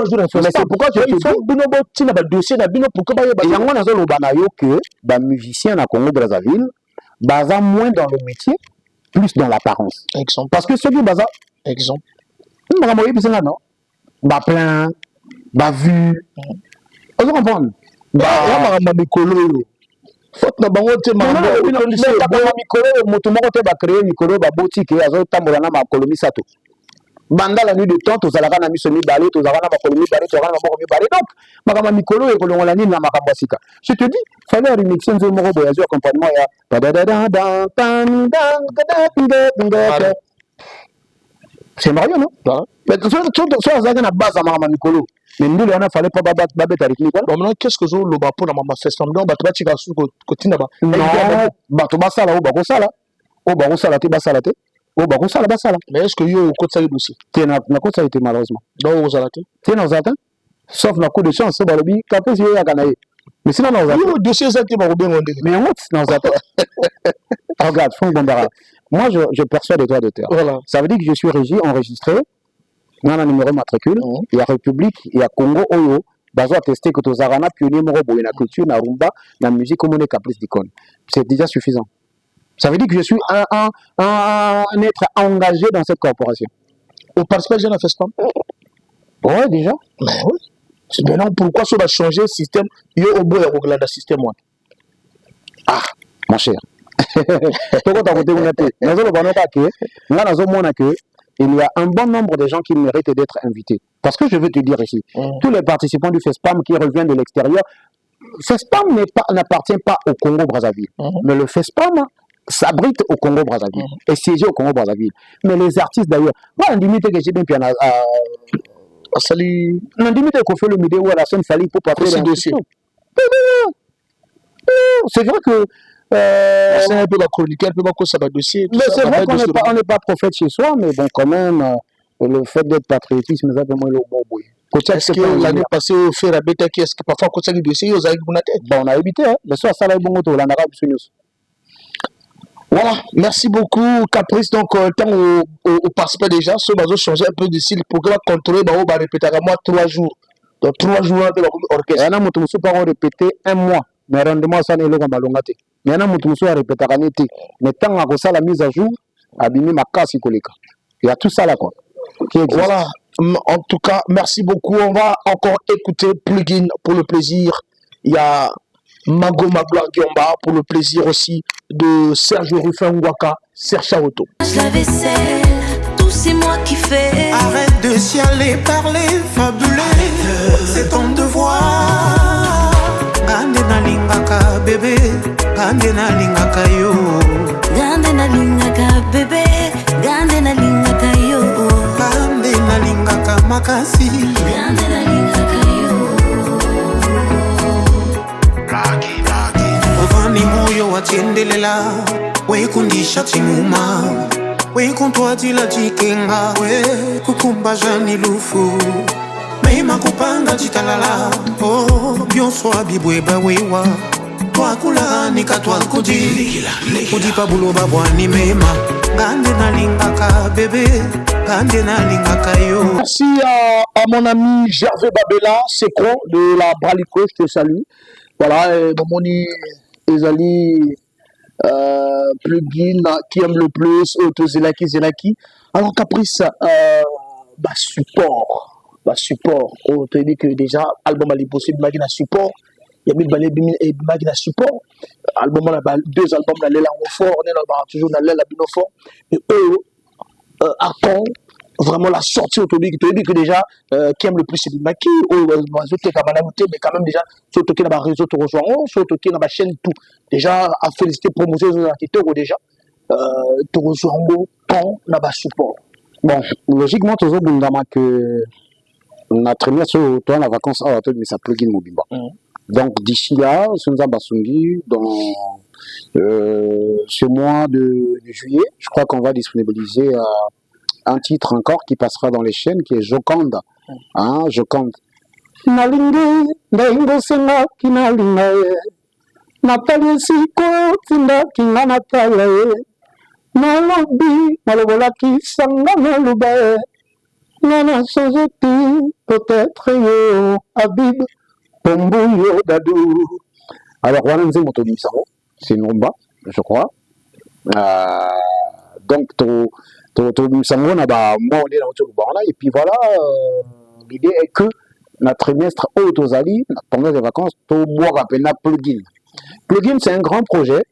jours. Mais c'est pourquoi tu dis que les musiciens à Congo-Brazzaville basent moins dans le métier, plus dans l'apparence. Parce que ceux qui basent, exemple, plein, vu. Vous comprenez? Faute na bango te mambo moto moko te ba créer mikolo ba boutique azo tambola na makolo misato banda la nuit de temps tozalaka na miso mibale tozalaka na makolo mibale tozalaka na makolo mibale donc makama mikolo ekolongola nini na makambo sika. Je te dis fallait remixer nzo moko boya zo accompagnement ya c'est Mario non? Mais soit azalaka na base makama mikolo. Mais nous, il fallait pas battre avec nous. Maintenant, qu'est-ce que vous avez pour la maman fait semblant de battre non, bato basala ou bakosala. O bakosala te basala te. Oh, bah, ça, là-bas, ça, là. Mais est-ce que yo, côté ça, aussi? Tiens, na côte, ça a été malheureusement. Non, vous allez. Tiens, dans un sauf na coup de chance, c'est dans le bi, qu'après, il y a gagné. Mais sinon, dans un yo, dossier, ça, tu vas bien, on dit. mais en fait, dans un regarde, Franck Bambara. Moi, je perçois des droits d'auteur. Voilà. Ça veut dire que je suis enregistré, dans un numéro matricule, il y a République, il y a Congo, Oyo, bazo attesté que tous arana pionnier moro boye na culture, na rumba, na musique, comme on est caprice d'icône. C'est déjà suffisant. Ça veut dire que je suis un être engagé dans cette corporation. Vous participez déjà à la FESPAM? Ouais, déjà. Mais oui. Maintenant, pourquoi ça va changer le système? Yo, au bout, il y a un système. Ah, mon cher. Pourquoi tu as voté il y a un bon nombre de gens qui méritent d'être invités. Parce que je veux te dire ici, tous les participants du FESPAM qui reviennent de l'extérieur, FESPAM n'appartient pas au Congo-Brazzaville. Mais le FESPAM s'abrite au Congo-Brazzaville et siège au Congo-Brazzaville. Mais les artistes d'ailleurs, moi, on dit que j'ai bien piano. On dit qu'on fait le vidéo à la scène Fali pour passer le dossier. C'est vrai que. C'est un peu la chronique, un peu le dossier. Mais c'est vrai qu'on n'est pas prophète chez soi, mais bon, quand même, le fait d'être patriotisme, c'est vraiment le bon bout. Est-ce que l'année passée, au fait la bête, est-ce que parfois, quand le dossier, vous avez une tête? Bon, on a évité, hein. Le soir, ça va être bon, on a voilà, merci beaucoup, Caprice. Donc, tant au participant déjà, ce bateau changer un peu de style pour que la contrôler, on va répéter à moi 3 jours. Donc, 3 jours, on va orchestre. Et là, on va répéter 1 mois. Mais rendement, ça n'est pas malongate. Mais là, on va répéter à l'été. Mais tant que ça, la mise à jour, abîmer ma casse, il y a tout ça là, quoi. Voilà, en tout cas, merci beaucoup. On va encore écouter Plugin pour le plaisir. Il y a Mago Magloire Guiomba pour le plaisir aussi de Serge Ruffin Ngwaka, Serge Chaoto. La vaisselle, tout c'est moi qui fais. Arrête de chialer, parler, fabuler. C'est ton devoir. Gande na lingaka bébé, gande na lingaka yo. Gande na lingaka bébé, gande na lingaka yo. Gande na lingaka makasi, gande na lingaka yo. Ovani moyo watiendelela, wekundisha chimuma, wekuntwatila chikenga, we kukumba jani lufu. Meima kupanga chitalala, oh, byonso abibweba wewa. Twakula nikatwa kudi, kudi pabulo babwani mema. Gande na lingaka bébé, gande na lingaka yo. Merci à mon ami Gervais Babela, Secron de la Bralico, je te salue. Voilà, mon Ezali Plugin qui aime le plus, Auto Zelaki. Alors Caprice, support. On te dit que déjà, album est possible, Magina support. Il y a 1000 balais et Magina support. Album, on a 2 albums, on a l'aile en fort, on a toujours l'aile à fort. Et eux, à quand vraiment la sortie autour qui te dit que déjà, qui aime le plus c'est Maki, ou mais quand même déjà, surtout qui dans le réseau, surtout qui dans la chaîne, tout. Déjà, à féliciter, promouvoir les architectes déjà, tu reçois un mot, temps, on a support. Bon, logiquement, toujours, que on a très bien sur toi la vacance à mais ça Plugin Mobimba. Donc d'ici là, Sunza Basungi, dans ce mois de juillet, je crois qu'on va disponibiliser un titre encore qui passera dans les chaînes, qui est Jokanda. Hein, Jokanda. Nalingi, Ndaingo Senga, Kinalinga, Nathalie Siko, Tinda, Kinga Nathalie, Nalobi, Malobolaki, Sanga, Nalubae. Nana Sozeti, peut-être yo, Habib, Pombo Dadou. Alors, Wananzi Motobi Saro, c'est une rumba, je crois. Donc, Tobi Sango, moi, on est dans le là. Et puis voilà, l'idée est que notre trimestre Autozali, pendant les vacances, tout boire à peine Plugin. Plugin, c'est un grand projet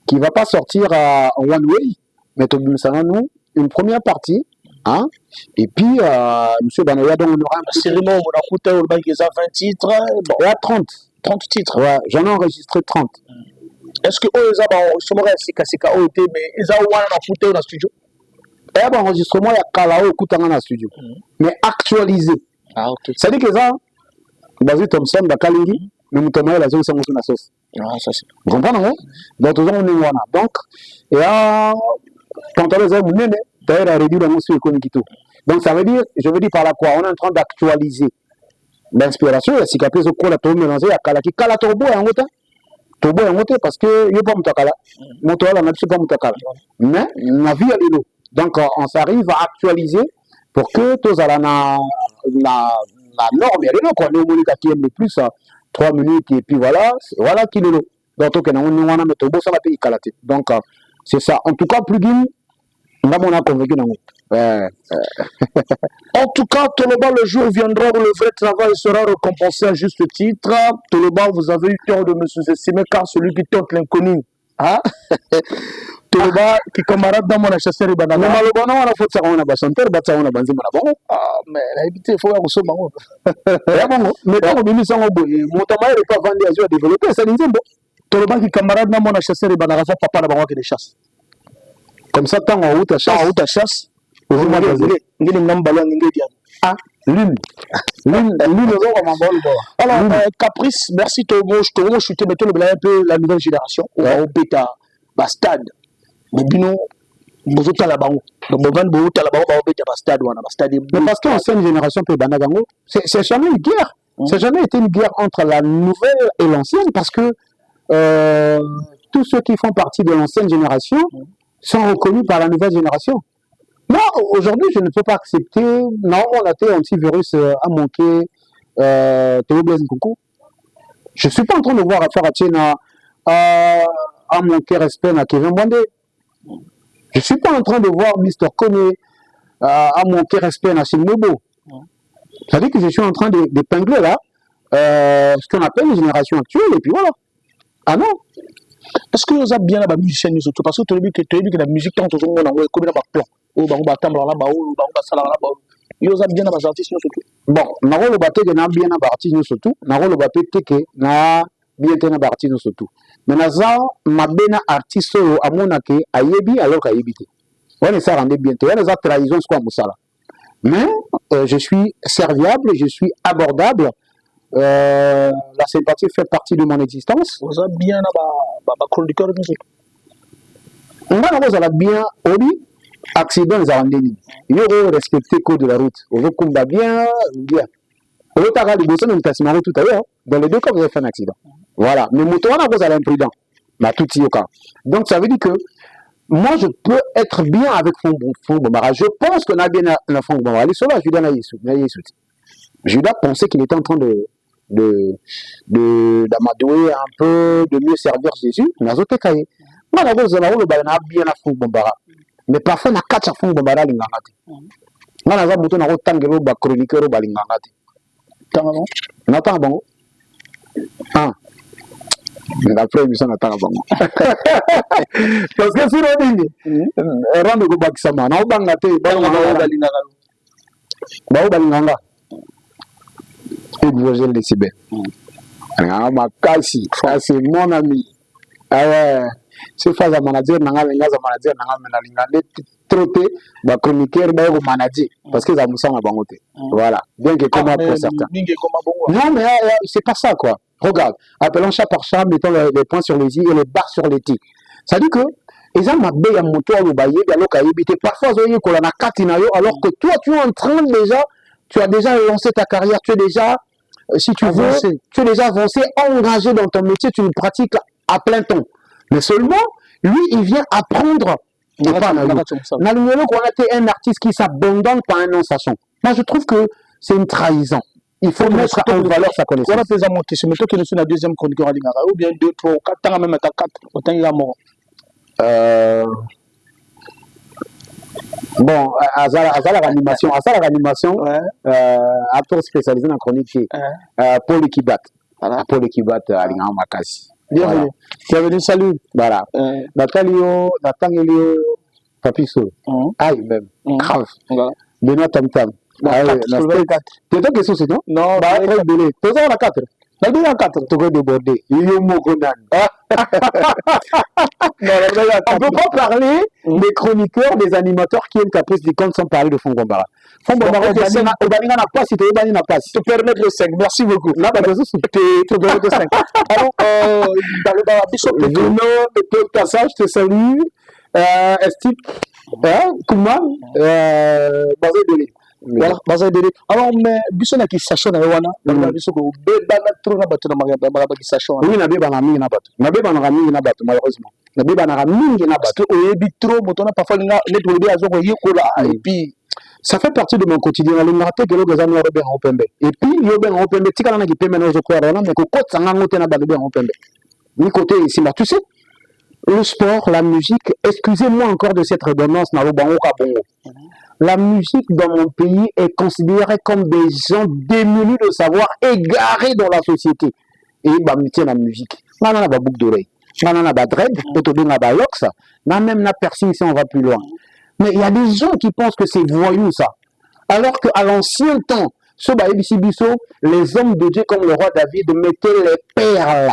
qui ne va pas sortir en one way, mais Tobi Sango, nous, une première partie. Hein? Et puis, M. Banaya, donc on aura un cérémonie, on a coûté au bac, il y a 20 titres. Bon. Il y a 30 titres. Ouais, j'en ai enregistré 30. Est-ce que eux, ils ont mais ils ont coûté dans le studio? Il y a un enregistrement, il y a Kalao coûté dans le studio. Mais actualisé. Ah, ok. C'est-à-dire que ça, Basile Thompson, Bakalingi, mais nous tombons la zone sans la sauce. Ah, ça c'est. Vous comprenez, non? Donc, on est là. Donc, il y a pantalon est mounene, d'ailleurs, a réduit le mot sur économique. Donc, ça veut dire, je veux dire par là quoi, on est en train d'actualiser l'inspiration, il y a cicatrice au cours de la mélanger à Kalaki. Kalatorbo est en route. Tobo est en route parce que il n'y a pas Moutakala. Mon toit, on n'a pas Moutakala. Mais, la vie, elle est là. Donc, on s'arrive à actualiser pour que tous la norme, elle est là. Nous, on est le plus à 3 minutes et puis voilà qu'il est là. Donc, on a mis Tobo, ça va payer Kalate. Donc, c'est ça. En tout cas, plus d'une, on a convaincu dans En tout cas, Toloba, le jour viendra où le vrai travail sera récompensé à juste titre. Toloba, vous avez eu tort de me sous-estimer car celui qui tente l'inconnu. Hein? Toloba, qui camarade dans mon chasseur et banana. Mais le bonheur, on a fait ça, on a chanté, on a banzi, Ah, mais la évité, il faut avoir ce moment. Mais quand on dit ça, mon travail n'est pas vendu à jouer à développer, ça dit bon. Toloba, qui camarade dans mon chasseur et banana, papa n'a pas qui les chasse. Comme ça, tant en route à chasse. Ah, Lune. Alors, Caprice, merci Togo. Je te chuté un peu la nouvelle génération. On va au bêta, stade. Mais bino, vous êtes à la banque. Donc, vous êtes à la banque, vous êtes à stade. Mais parce qu'ancienne génération peut banagango, c'est jamais une guerre. Ça n'a jamais été une guerre entre la nouvelle et l'ancienne parce que tous ceux qui font partie de l'ancienne génération sont reconnus par la nouvelle génération. Moi, aujourd'hui, je ne peux pas accepter. Non, mon antivirus a manqué. Théo Blaise Nkoukou. Je ne suis pas en train de voir affaire à Tchena a manqué respect à Kevin Bondé. Je ne suis pas en train de voir Mr. Kone a manqué respect à Silmobo. Ça veut dire que je suis en train d'épingler là ce qu'on appelle les générations actuelles et puis voilà. Ah non. Est-ce que vous avez bien la musicienne surtout parce que tu as vu que la musique tente toujours dans le comme dans le plan. Ou dans le battement là-bas ou dans le salon là-bas. Ils ont bien les artistes surtout. Bon, na rôle baté que na bien les artistes surtout. Na rôle baté que na bien les artistes surtout. Mais na za mabena artiste solo amona ke ayebi alors qu'ayebite. On est ça rendait bien. On est ça trahison ce quoi musala. Mais je suis serviable, je suis abordable. La sympathie fait partie de mon existence. Vous avez bien la chroniqueur de musique. On va bien Obi accident les arrondis. Il y aura respecté le code de la route. On veut qu'on va bien. On va t'arrêter de bosser dans le tassement tout à l'heure. Dans les deux cas, vous avez fait un accident. Voilà. Mais moto on a besoin d'imprudent. Mais tout y est au cas. Donc ça veut dire que moi je peux être bien avec Fond Bombara. Je pense qu'on a bien la Fond Bombara. Les sauvages, Judas pensait qu'il était en train d'amadouer un peu, de mieux servir Jésus. Moi, je bien la Fond Bombara. Mais parfois, na kacha Fond Bombara lingangati. Moi, je vais na tangelo ba chroniqueur ba lingangati. Tango. Na tango. Ah. Après, il s'en attend avant. Parce que si on dit, rendre go bakisama, na ubangate, ba balinganga. Exagère les cyber. Ma kasi, ça c'est mon ami. Ah ouais, c'est phase à manager, nanga manager, nanga troté, ba chroniqueur, ba manager, parce que ça me semble bangote. Voilà, bien que comment pour certains. Non mais c'est pas ça quoi. Regarde, appelons chat par chat, mettons les points sur les i et les barres sur les t. Ça dit que ils ont ma belle à moto à l'obaye, alors qu'à parfois ils ont la katinayo, alors que toi tu es en train déjà, tu as déjà lancé ta carrière, tu es déjà, si tu veux, tu es déjà avancé, engagé dans ton métier, tu le pratiques à plein temps. Mais seulement, lui, il vient apprendre. On a été un artiste qui s'abandonne par un non sachant. Moi, je trouve que c'est une trahison. Il faut mettre en valeur sa connaissance. On a fait monter, c'est toi qui es la deuxième chroniqueur à Lingara, ou bien 2, 3, 4, même à 4, autant il est mort. Bon, à la réanimation, acteur spécialisé dans la chronique, Paul Ekibat. Voilà, Paul Ekibat à Lingara Makasi. Bienvenue. Bienvenue, salut. Voilà. Natalio, Papiso. Aïe, même. Grave. Benoît Tam Tam. Ah oui, tu as question, c'est non? Non, très belé. Tu as la 4. La 2 à 4. Tu as débordé. On ne peut pas parler des chroniqueurs, des animateurs qui aiment Caprice du compte sans parler de Fond Bombara. Fond Bombara, Obanina n'a pas, si tu veux, n'a pas. Tu peux permettre le 5. Merci beaucoup. Non, pas de souci. Tu peux le 5. Alors, dans le Bishop, de passage, je te salue. Estique, Kouman, Bazé Délé. Voilà, Bazé Délé. Alors, mais, biso na ki sachon na wana, na biso ko bebana trop na bato na magaba ki sachon. Oui, na bebana mingi na bato. Na bebana mingi na bato, malheureusement. Na bebana mingi na Parce bato. que oyebi trop, motona parfois nga net oyebi azo ko yekola et puis Ça fait partie de mon quotidien. Le narrateur que l'on a mis en Pembe. Et puis, il y a un Pembe, tu as qui peut maintenant je crois, mais que côté ça n'a pas été en Pembe. Ni côté ici, tu sais, le sport, la musique, excusez-moi encore de cette redondance, la musique dans mon pays est considérée comme des gens démunis de savoir, égarés dans la société. Et bah, tiens la musique. Non, non, pas boucle d'oreille. Non, non, pas dread, peut-être pas lox. Non, même la piercing si on va plus loin. Mais il y a des gens qui pensent que c'est voyou ça. Alors qu'à l'ancien temps, ce Baïbisibiso, les hommes de Dieu comme le roi David mettaient les perles.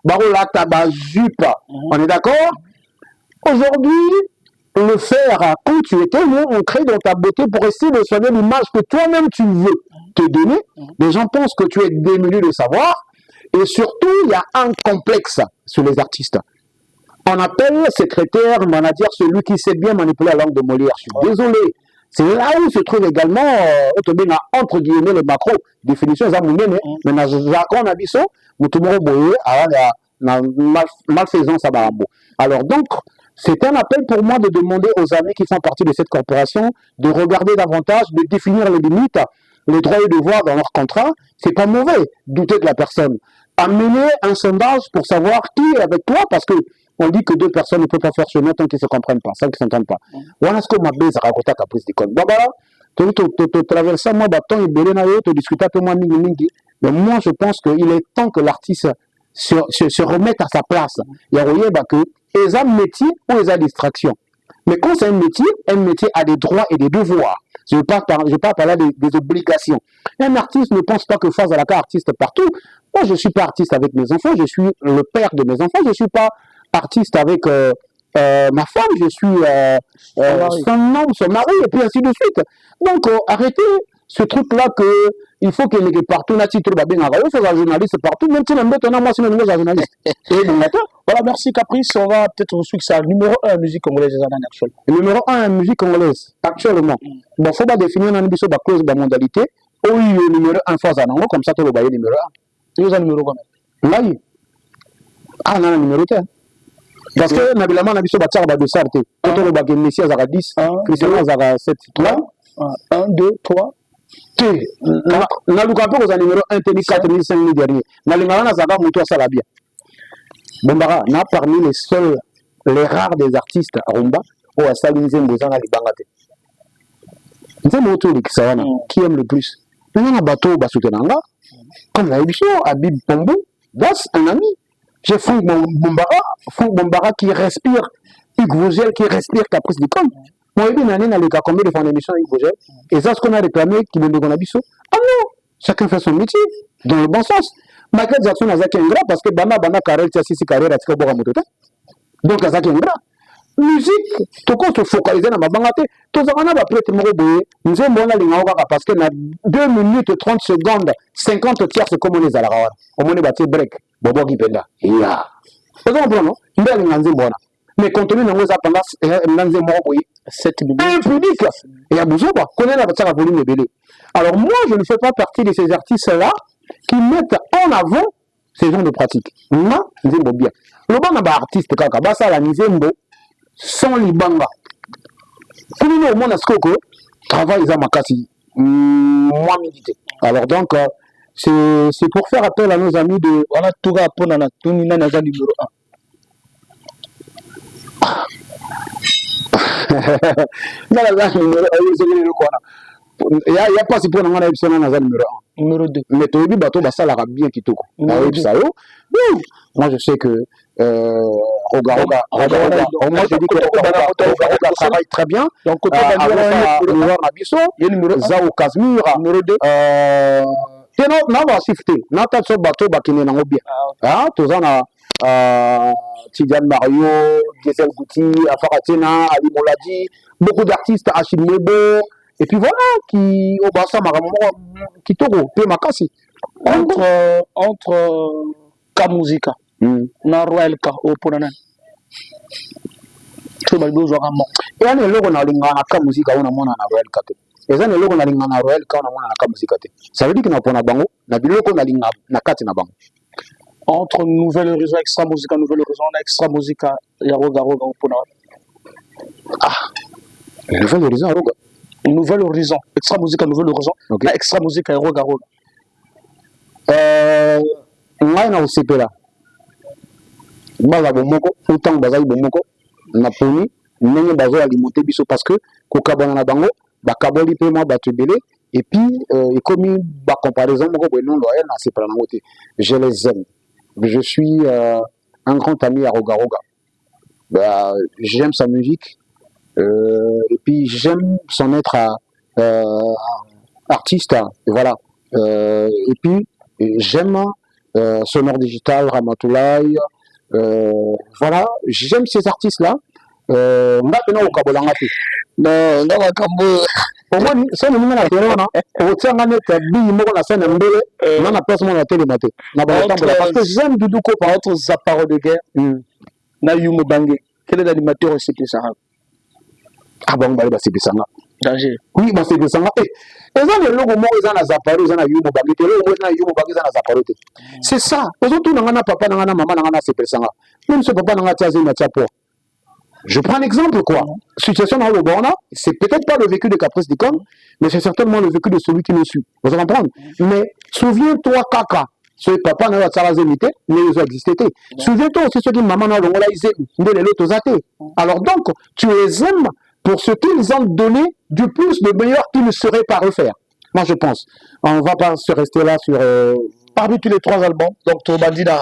Barola tabazupa. On est d'accord? Aujourd'hui, le faire quand tu étais, nous, on crée dans ta beauté pour essayer de soigner l'image que toi-même tu veux te donner. Les gens pensent que tu es démuni de savoir. Et surtout, il y a un complexe sur les artistes. On appelle secrétaire, manager, celui qui sait bien manipuler la langue de Molière. Je suis désolé. C'est là où se trouve également, entre guillemets, le macro. Définition, ça mais dans Jacques Nabiso, malfaisance à Barambo. Alors donc, c'est un appel pour moi de demander aux amis qui font partie de cette corporation de regarder davantage, de définir les limites, les droits et devoirs dans leur contrat. C'est pas mauvais, douter de la personne. Amener un sondage pour savoir qui est avec toi, parce que on dit que deux personnes ne peuvent pas faire chemin tant qu'ils ne se comprennent pas, tant qu'ils ne s'entendent pas. Voilà ce que ma bise raconte à Caprice d'école. Voilà, tu traverses moi, bâton et belé, tu discutes un peu moins mingi. Mais moi, je pense qu'il est temps que l'artiste se remette à sa place. Il y a que les a métier ou les a distraction. Mais quand c'est un métier a des droits et des devoirs. Je ne vais pas parler des obligations. Un artiste ne pense pas que face à la carte artiste partout. Moi, je ne suis pas artiste avec mes enfants, je suis le père de mes enfants, je ne suis pas artiste avec ma femme, je suis son homme, son mari, et puis ainsi de suite. Donc, arrêtez ce truc-là qu'il faut qu'il y ait partout, il faut un journaliste partout, même si moi, c'est un journaliste. Voilà, merci Caprice. On va peut-être suivre ça. Numéro 1, musique congolaise actuelle. Numéro 1, musique congolaise, actuellement. Bon, il faut pas définir une clause de modalité. Oui, le numéro 1 phase en comme ça, tu vas le numéro 1. Vous avez numéro combien? Là, ah, non, numéro 1. Parce que, nabilement, on a vu ce bâtard de sarté. Quand on a vu Messie à 10, Christian à 7, 3. 1, 2, 3. Na lukapo ko za numéro 1 teni 4 5 dernier na lingana na zaka mutu asala bien bombara na parmi les rares des artistes rumba o asali nzembo zanga libanga te nzembo to likisana qui aime le plus na bateau basutenanga comme la émission Habib Pombo das un ami j'ai Franck Bombara qui respire Hugues Vogel qui respire Caprice d'école. Moi, je suis combien de fois d'émission avec Vogel. Et ça, ce qu'on a réclamé, qui me donne biso. Ah non, chacun fait son métier, dans le bon sens. Michael Jackson a un gras parce que Bana carrière, c'est si carrière, c'est que Motote. Donc, ça un gras. Musique, tout compte se focaliser dans ma bangate. Tout ça, on a prêté mon robot. Nous avons bon parce que dans 2 minutes 30 secondes, 50 tiers, c'est comme on les a là. On a battu break. Bobo qui penda. Ya. Vous comprenez, non? Mais compte tenu de nos appendices, impudique. Et il y a besoin de connaître la volume de alors moi, je ne fais pas partie de ces artistes-là qui mettent en avant ces genres de pratiques. Moi, Nzembo bien. Le bon artiste, kaka, ça la Nzembo, sans libanga. Pour nous, au moins, est-ce que travail, ils ont moi, médité. Alors donc, c'est pour faire appel à nos amis de. Voilà, tout va pour Nana, tout le monde a numéro 1. Il n'y a pas si pour nous numéro 1. Numéro 2. Mais tu as dit bateau ça la bien qui moi je sais que moi je dis que Oga travaille très bien. Donc côté numéro 1 Zao Kazmir numéro 2 non va shifter non t'as ce bateau bakine nango bien ah tous on a Tidiane Mario, Gisèle Gouti, Afaratina, Ali Moladi, beaucoup d'artistes, Achille Mebo, et puis voilà, qui au bassin qui toro, P Makasi. Entre Kamuzika, na Royal Ka, au Ponanan. to ba besoin vraiment et on est là on a lingana ka musique on a mona na Royal Kate et ça est là on a lingana Royal ka on a mona na ka musique Kate ça veut dire que na pona bango na biloko na linga na kati na bango entre Nouvelle Horizon Extra Musica Nouvelle Horizon na Extra Musica ya Roga pona Nouvelle Horizon Roga Nouvelle Horizon Extra Musica Nouvelle Horizon okay. Na Extra Musica ya Roga ngai na osepela baza bomoko autant bazali bomoko na poni ndenge bazo alimenter biso parce que kokabana na bango bakaboli pe moi bato ebele et puis ekomi ba comparaison moko boye non loyal na sepela nango te je les aime je suis un grand ami à Roga j'aime sa musique et puis j'aime son être artiste et voilà et puis j'aime Sonore Digital, Ramatoulaye, voilà, j'aime ces artistes-là. Nga pena okabolanga te. Non, nga makambo. Au moins, ça nous na télé na. Au tsanga net bi moko na scène mbele, na na place mo na télé maté. Na ba tambola parce que j'aime Doudou Ko par entre Zaparo de guerre. Na Yumo Bangé. Quel est l'animateur aussi qui ça? Ah bon, bah c'est bisanga. Danger. Oui, bah c'est bisanga. Et ça le logo mo ezana Zaparo ezana Yumo Bangé. Le logo na Yumo Bangé ezana Zaparo te. C'est ça. Aujourd'hui na ngana papa na ngana maman na ngana c'est bisanga. Même ce papa na ngana tiazi na tiapo. Je prends un exemple, quoi. Situation dans le Borna, c'est peut-être pas le vécu de Caprice d'Icône, mais c'est certainement le vécu de celui qui nous suit. Vous allez comprendre? Mais souviens-toi, Kaka, ce papa n'a pas de mais ils ont existé. Souviens-toi aussi ceux qui maman n'a pas de alors donc, tu les aimes pour ce qu'ils ont donné du plus de meilleur qu'ils ne seraient pas refaire. Moi, je pense. On va pas se rester là sur... Parmi tous les trois albums, donc tu m'as dit dans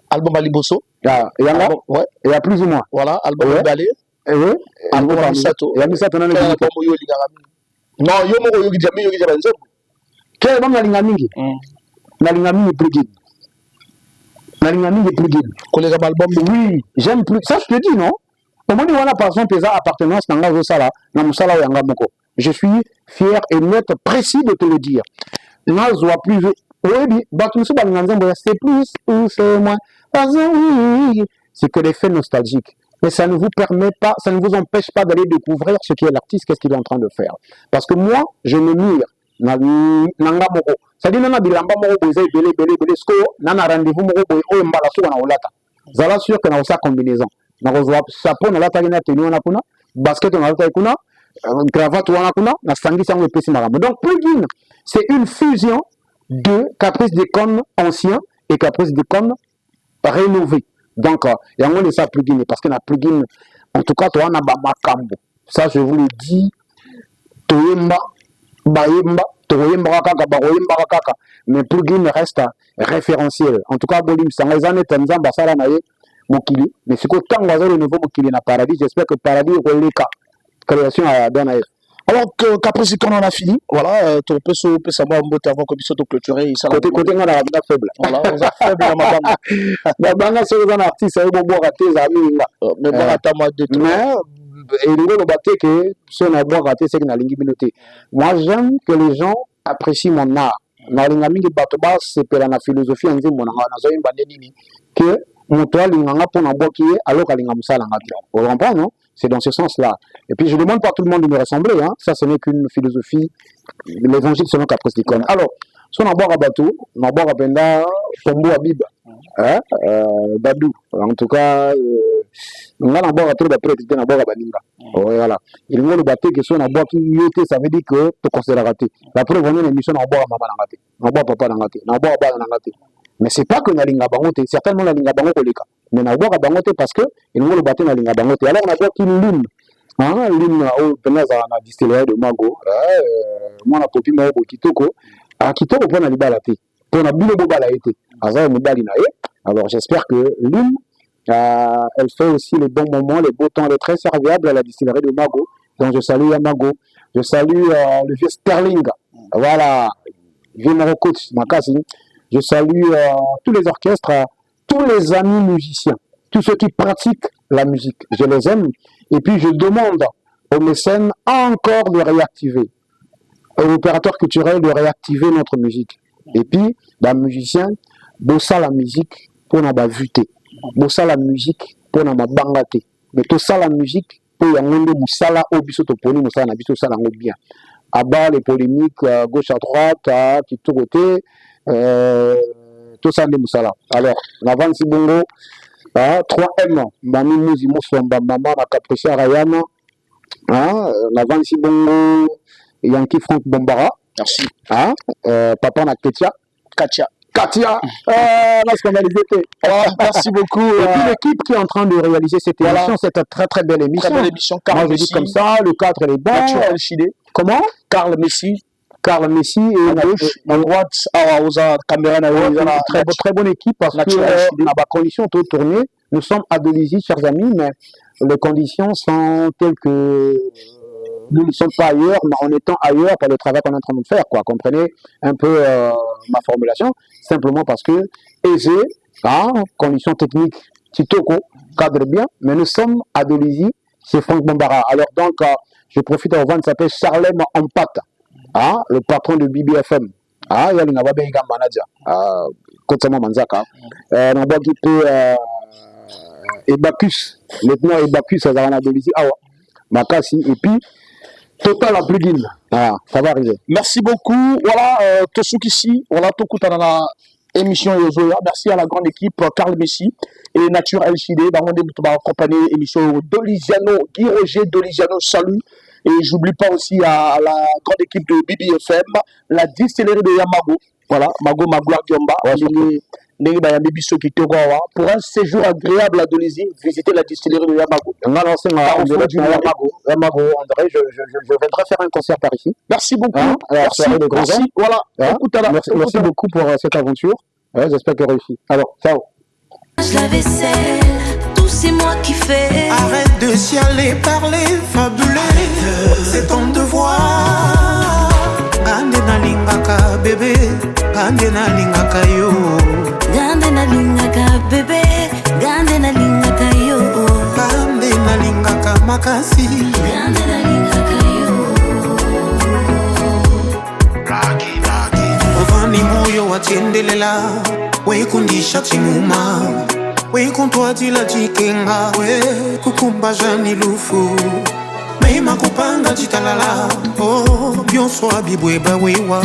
album Aliboso. Il y en a, ouais. Il y a plus ou moins. Voilà, album ouais. Balé. Oui, album Misato. Il y a Misato dans le album non, yo moko yo gidami yo gidami nzo. Quel album na linga mingi? Na linga mingi plugin. Na linga mingi plugin. Collègue album oui, j'aime plus. Ça je te dis non. Au moins on a par exemple des appartenances dans la sala, na musala ou yanga moko. Je suis fier et net précis de te le dire. Là je vois plus oui, c'est plus ou c'est moins. C'est que des faits nostalgiques. Mais ça ne vous permet pas, ça ne vous empêche pas d'aller découvrir ce qui est l'artiste, qu'est-ce qu'il est en train de faire. Parce que moi, je me mire. Nanga moko. Ça dit nana bilamba moko boze belé sko nana rendez-vous moko boye o mbala so na olata. Zala sûr que na osa combinaison. Na kozwa chapeau na lata na tenue na kuna, basket na lata kuna, cravate wana kuna, na sangi sango epesi makambo. Donc plugin, c'est une fusion de Caprice d'Icône ancien et Caprice d'Icône rénové. Donc, il y a un de ça plugin, parce qu'il y a un plugin, en tout cas, tu as un makambo. Ça, je vous le dis, toyemba, bayemba, toyemba kaka, baroyemba kaka, mais plugin reste référentiel. En tout cas, bolim, ça les années tanzan basara nae mokili, mais c'est que tant que le nouveau mokili na paradis, j'espère que paradis est le cas. Création à Danae. Alors que Caprice quand on a fini, voilà, tu peux savoir un peu avant que tu clôturer. Côté on a la faible. Voilà, on a faible dans ma bande. La bande c'est un artiste, c'est bon raté amis. Mais bon attends moi de tout. Mais et le baté que si on a bon raté c'est que na lingi miloté. Moi j'aime que les gens apprécient mon art. Na linga mingi bato bas c'est pour la philosophie en dit mon na zo mbande nini que mon toile linganga pour na boki alors ka linga musala ngati. Vous comprenez non? C'est dans ce sens-là. Et puis, je ne demande pas à tout le monde de me ressembler. Hein. Ça, ce n'est qu'une philosophie. L'évangile selon Caprice d'Icône. Alors, si on a boire à bateau, on a boire à Penda, Pombo Habib, Badou. En tout cas, on a boire à tout d'après, on a boire à Baninga. Voilà. Il y a le bateau qui sont à boire qui yote, ça veut dire que tu considères raté. La preuve, on a une émission à boire à maman Nangate, à boire à papa Nangate, à boire à Baba Nangate. Mais c'est pas que na linga bangote, certainement la linga bangote koleka. Mais na boire à bangote parce que il nous le battre na linga bangote. Alors on a boire une lune. Hein, lune au penaza na distillerie de Mago. Moi na popi ma au kitoko. A kitoko pour na libala te. Pour na bino bobala été. Aza mobali na e. Alors j'espère que lune elle fait aussi les bons moments, les beaux temps, elle est très serviable à la distillerie de Mago. Donc je salue Mago. Je salue le vieux Sterling. Voilà. Vieux Morocco Makasi. Je salue tous les orchestres, tous les amis musiciens, tous ceux qui pratiquent la musique. Je les aime. Et puis, je demande aux mécènes encore de réactiver, aux opérateurs culturels de réactiver notre musique. Et puis, les musiciens, bossa la musique pour n'a pas vuté. Bossa la musique pour n'a pas bangaté. mais tout ça la musique peut y avoir des moussala au biso to poni moussala na biso ça la bien à bas les polémiques gauche à droite à tout côté tout ça des moussala alors on avance si bongo 3M mami muzi mosomba mama na Capricia Rayana on avance si bongo Yankee Frank Bombara merci papa na Katia, la scandalisée. Merci beaucoup. Et puis l'équipe qui est en train de réaliser cette émission, c'est une très très belle émission. Très belle émission. Moi je dis comme ça, le cadre est bon. Naturel Chile. Comment Carl Messi et à gauche, à droite, à caméra, très bonne équipe parce que dans la condition de tourner, nous sommes à Dolisie, chers amis, mais les conditions sont telles que nous ne sommes pas ailleurs, mais en étant ailleurs par le travail qu'on est en train de faire, quoi. Comprenez un peu ma formulation, simplement parce que aisé, conditions techniques, Titoko, cadre bien, mais nous sommes à Dolisie, c'est Franck Bombara. Alors donc, je profite avant de s'appeler Charlem Ampat, le patron de BBFM. Il y a le Nawabenga manager, Kotsama Manzaka. Nawa qui peut Ebacus, maintenant Ebacus, ça va en Dolisie, Makasi, et puis Total à plugin. Ça va arriver. Merci beaucoup. Voilà, Tosuk ici. Voilà, Tokutana émission Yozoya. Merci à la grande équipe Carl Messi et Nature LCD. Dans mon accompagné émission Doliziano, Guy Roger Doliziano, salut. Et j'oublie pas aussi à la grande équipe de BBFM, la distillerie de Yamago. Voilà, Mago Magloire Diomba. Pour un séjour agréable à Dolisie, visitez la distillerie de Yamago. Yamago, André, je viendrai faire un concert par ici. Merci beaucoup. Merci. Voilà. Merci beaucoup pour cette aventure. J'espère qu'elle réussit. Alors, ciao. La vaisselle, tout c'est moi qui fais. Arrête de chialer, parler, fabuler. C'est ton devoir. Gande na lingaka bébé, gande na lingaka yo. Gande na lingaka bébé, gande na lingaka yo. Gande na lingaka makasi, gande na lingaka yo. Ovani moyo watiendelela, weikundisha chimuma, weikuntwatila chikenga, we kukumba jani lufu. Meima kupanga chitalala, byonso abibweba wewa.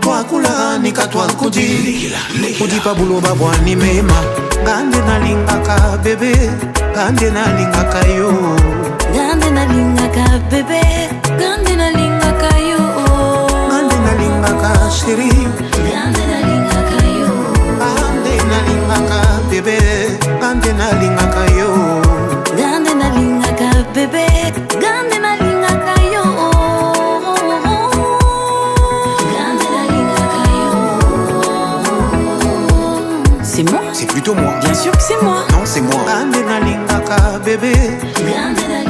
Twakula nikatwa kudi, kudipa buloba bwani mema. Gande na lingaka bebe, gande na lingaka yo. Gande na lingaka bebe, gande na lingaka yo. Gande na lingaka sheri, gande na lingaka yo. Gande na lingaka bebe, gande na lingaka yo. Gande na lingaka bebe, gande na lingaka yo. Gande na lingaka yo. C'est moi? C'est plutôt moi. Bien sûr que c'est moi. Non, c'est moi. Gande na lingaka bébé. Gande na